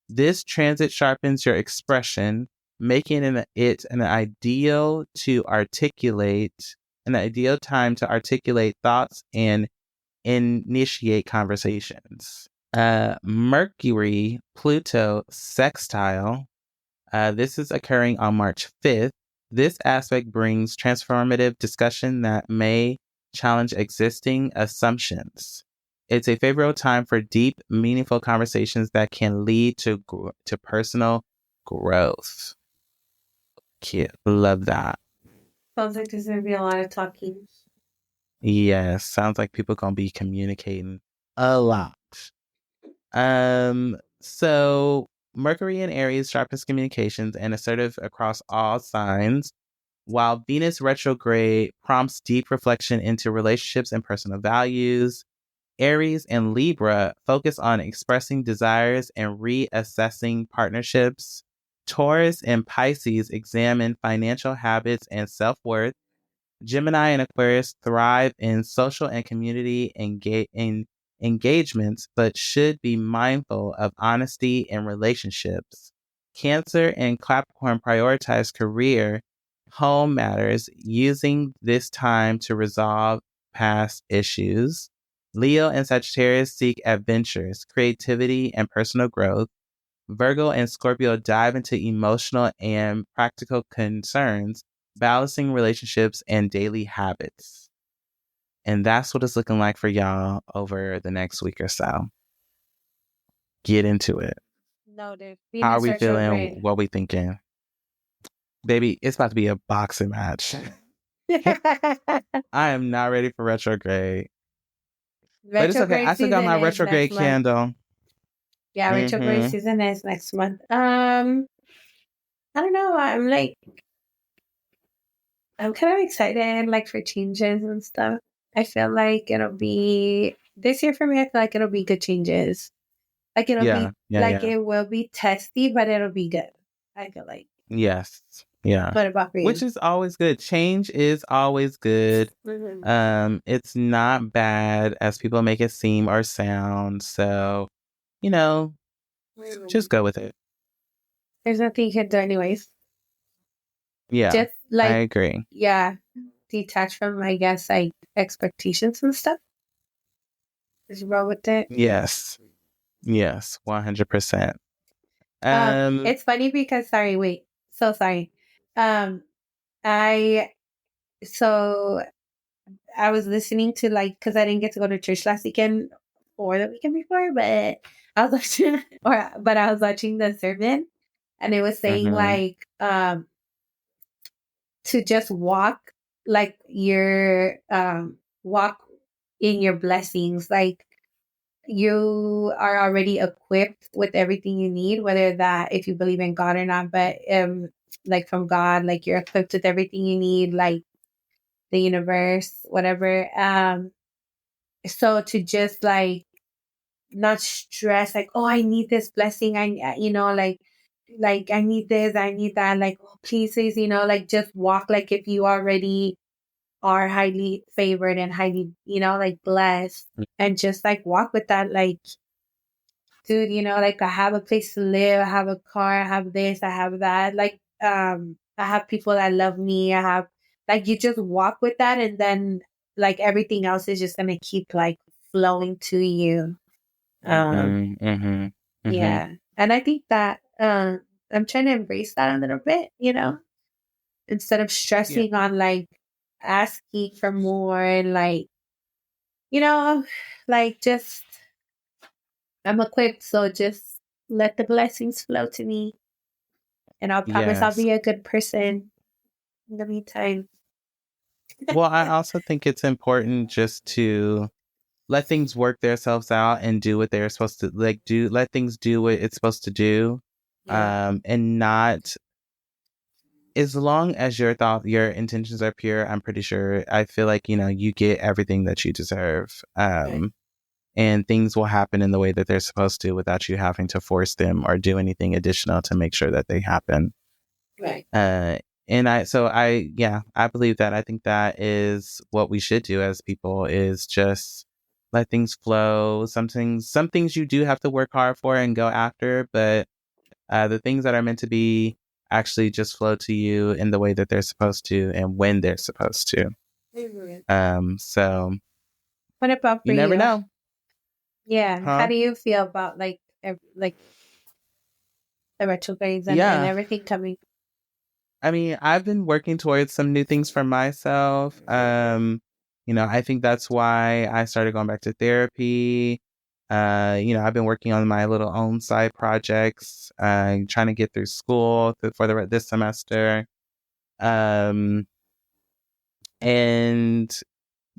This transit sharpens your expression, making it an ideal time to articulate thoughts and initiate conversations. Mercury Pluto sextile. This is occurring on March 5th. This aspect brings transformative discussion that may challenge existing assumptions. It's a favorable time for deep, meaningful conversations that can lead to personal growth. Cute. Love that. Sounds like there's going to be a lot of talking. Yes. Sounds like people going to be communicating a lot. So Mercury in Aries sharpens communications and assertive across all signs, while Venus retrograde prompts deep reflection into relationships and personal values. Aries and Libra focus on expressing desires and reassessing partnerships. Taurus and Pisces examine financial habits and self-worth. Gemini and Aquarius thrive in social and community engagements, but should be mindful of honesty in relationships. Cancer and Capricorn prioritize career, home matters, using this time to resolve past issues. Leo and Sagittarius seek adventures, creativity, and personal growth. Virgo and Scorpio dive into emotional and practical concerns, balancing relationships and daily habits. And that's what it's looking like for y'all over the next week or so. Get into it. Noted. How are Venus we feeling? retrograde. What we thinking? Baby, it's about to be a boxing match. I am not ready for retrograde. But it's okay. I still got my retrograde candle. Yeah, retrograde season is next month. I don't know. I'm kind of excited, like, for changes and stuff. I feel like it'll be this year for me. I feel like it'll be good changes. Like it'll be it will be testy, but it'll be good. I feel like. Yes. Yeah. What about for you? Which is always good. Change is always good. Mm-hmm. It's not bad as people make it seem or sound. So, just go with it. There's nothing you can do anyways. Yeah. Just I agree. Yeah. Detach from, I guess, like expectations and stuff. Is you roll with it? Yes. 100%. It's funny because sorry. I was listening to, like, because I didn't get to go to church last weekend or the weekend before, but I was watching the sermon, and it was saying like to just walk like your walk in your blessings, like you are already equipped with everything you need, whether that if you believe in God or not, but like from God, like you're equipped with everything you need, like the universe, whatever. So to just like not stress, like, oh, I need this blessing, I like I need this, I need that, like, oh, please, like just walk like if you already are highly favored and highly, like blessed, and just like walk with that, like, dude, like I have a place to live, I have a car, I have this, I have that, like I have people that love me, I have, like, you just walk with that, and then like everything else is just gonna keep like flowing to you. Yeah, and I think that I'm trying to embrace that a little bit, instead of stressing on like asking for more and like, like just I'm equipped, so just let the blessings flow to me, and I'll promise I'll be a good person in the meantime. Well, I also think it's important just to let things work themselves out and do what they're supposed to let things do what it's supposed to do. And not, as long as your intentions are pure, I'm pretty sure, I feel like, you get everything that you deserve. And things will happen in the way that they're supposed to without you having to force them or do anything additional to make sure that they happen. Right. And I believe that. I think that is what we should do as people, is just let things flow. Some things you do have to work hard for and go after, but the things that are meant to be actually just flow to you in the way that they're supposed to and when they're supposed to. So What about for you never you? know. Yeah. How Huh? do you feel about like the retrogrades and Yeah. everything coming? I mean, I've been working towards some new things for myself. I think that's why I started going back to therapy. I've been working on my little own side projects, trying to get through school for this semester. Um, and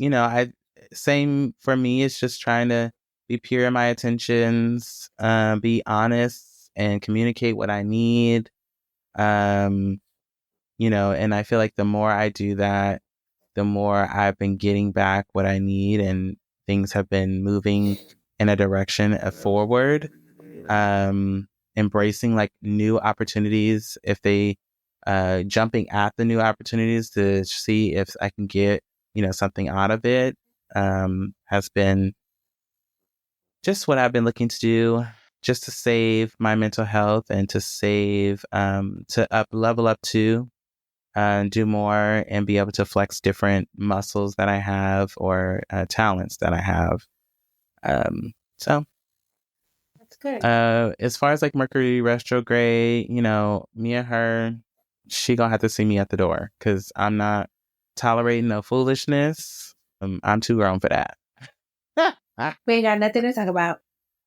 I same for me. It's just trying to be pure in my attentions, be honest, and communicate what I need. Um, and I feel like the more I do that, the more I've been getting back what I need, and things have been moving in a direction of forward. Embracing like new opportunities, if they jumping at the new opportunities to see if I can get something out of it, has been just what I've been looking to do, just to save my mental health and to save to level up to do more and be able to flex different muscles that I have, or talents that I have. So That's good. as far as like Mercury retrograde, me and her, she gonna have to see me at the door, because I'm not tolerating no foolishness. I'm too grown for that. We ain't got nothing to talk about.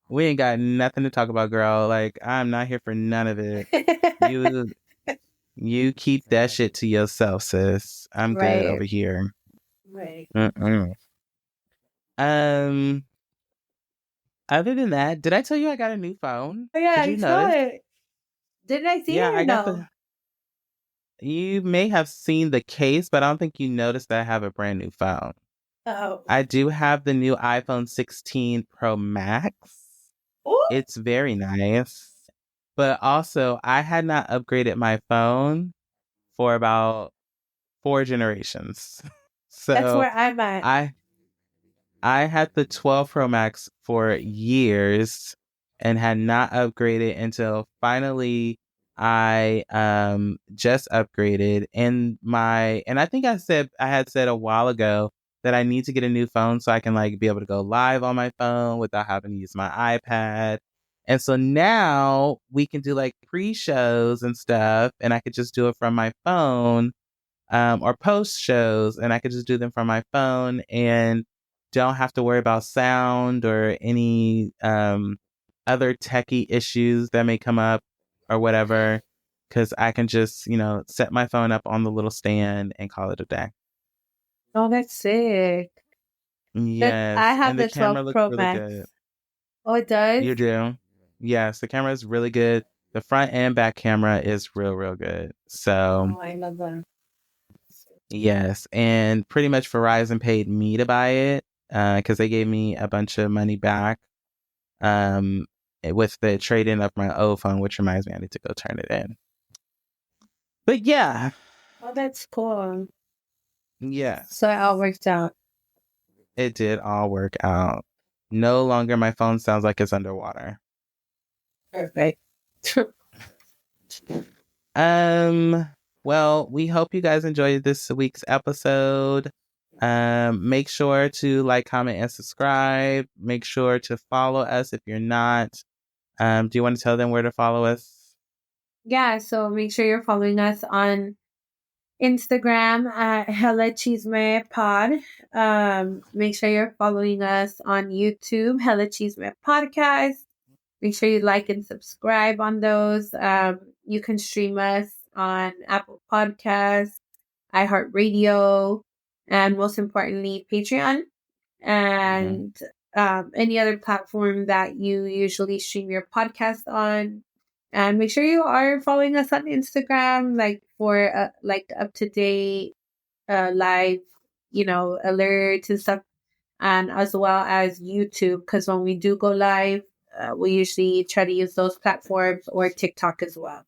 We ain't got nothing to talk about, girl. Like, I'm not here for none of it. You keep that shit to yourself, sis. I'm good Right. over here. Right. Mm-mm. Um, Other than that, did I tell you I got a new phone? Oh yeah, Did I you saw notice? it. Didn't I see Yeah, it or I got no? the. You may have seen the case, but I don't think you noticed that I have a brand new phone. Oh. I do have the new iPhone 16 Pro Max. Ooh. It's very nice. But also, I had not upgraded my phone for about 4 generations. That's So where I'm at. I I had the 12 Pro Max for years and had not upgraded until finally I just upgraded, and I think I had said a while ago that I need to get a new phone so I can like be able to go live on my phone without having to use my iPad. And so now we can do like pre-shows and stuff, and I could just do it from my phone, or post shows, and I could just do them from my phone and don't have to worry about sound or any other techie issues that may come up or whatever, because I can just, set my phone up on the little stand and call it a day. Oh, that's sick. That I Yes, have and the the 12 camera looks Pro really Max. good. Oh, it does? You do? Yes, the camera is really good. The front and back camera is real, real good. So, Oh, I love that. yes, and pretty much Verizon paid me to buy it, because they gave me a bunch of money back, um, with the trade-in of my old phone, which reminds me I need to go turn it in. But yeah, Oh, that's cool. yes, So it all worked out. it did all work out. No longer my phone sounds like it's underwater. Perfect. Um, well, we hope you guys enjoyed this week's episode. Make sure to like, comment, and subscribe. Make sure to follow us if you're not. Do you want to tell them where to follow us? Yeah, so make sure you're following us on Instagram at Hella Chisme Pod. Make sure you're following us on YouTube, Hella Chisme Podcast. Make sure you like and subscribe on those. You can stream us on Apple Podcasts, iHeartRadio, and most importantly, Patreon, Mm-hmm. and any other platform that you usually stream your podcast on. And make sure you are following us on Instagram, like for like up to date live, alerts and stuff, and as well as YouTube, because when we do go live, we usually try to use those platforms or TikTok as well.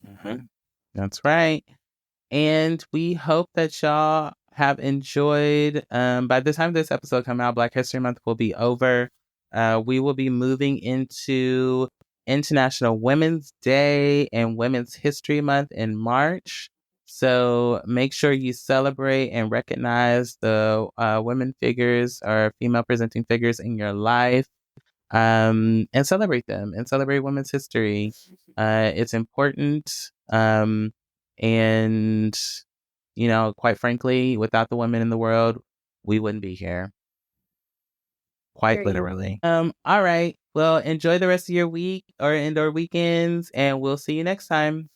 Mm-hmm. That's right. And we hope that y'all have enjoyed. By the time this episode come out, Black History Month will be over. We will be moving into International Women's Day and Women's History Month in March. So make sure you celebrate and recognize the women figures or female presenting figures in your life, and celebrate them and celebrate women's history. It's important. And, quite frankly, without the women in the world, we wouldn't be here. Quite literally. All right. Well, enjoy the rest of your week or indoor weekends, and we'll see you next time.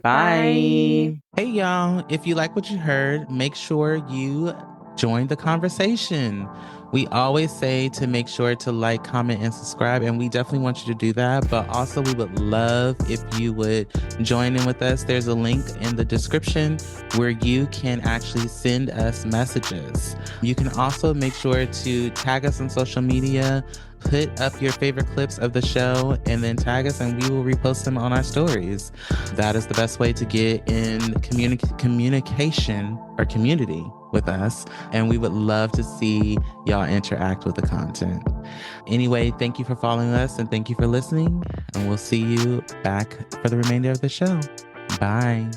Bye. Hey, y'all. If you like what you heard, make sure you join the conversation. We always say to make sure to like, comment, and subscribe, and we definitely want you to do that. But also, we would love if you would join in with us. There's a link in the description where you can actually send us messages. You can also make sure to tag us on social media, put up your favorite clips of the show, and then tag us, and we will repost them on our stories. That is the best way to get in communication or community with us, and we would love to see y'all interact with the content. Anyway, thank you for following us, and thank you for listening, and we'll see you back for the remainder of the show. Bye.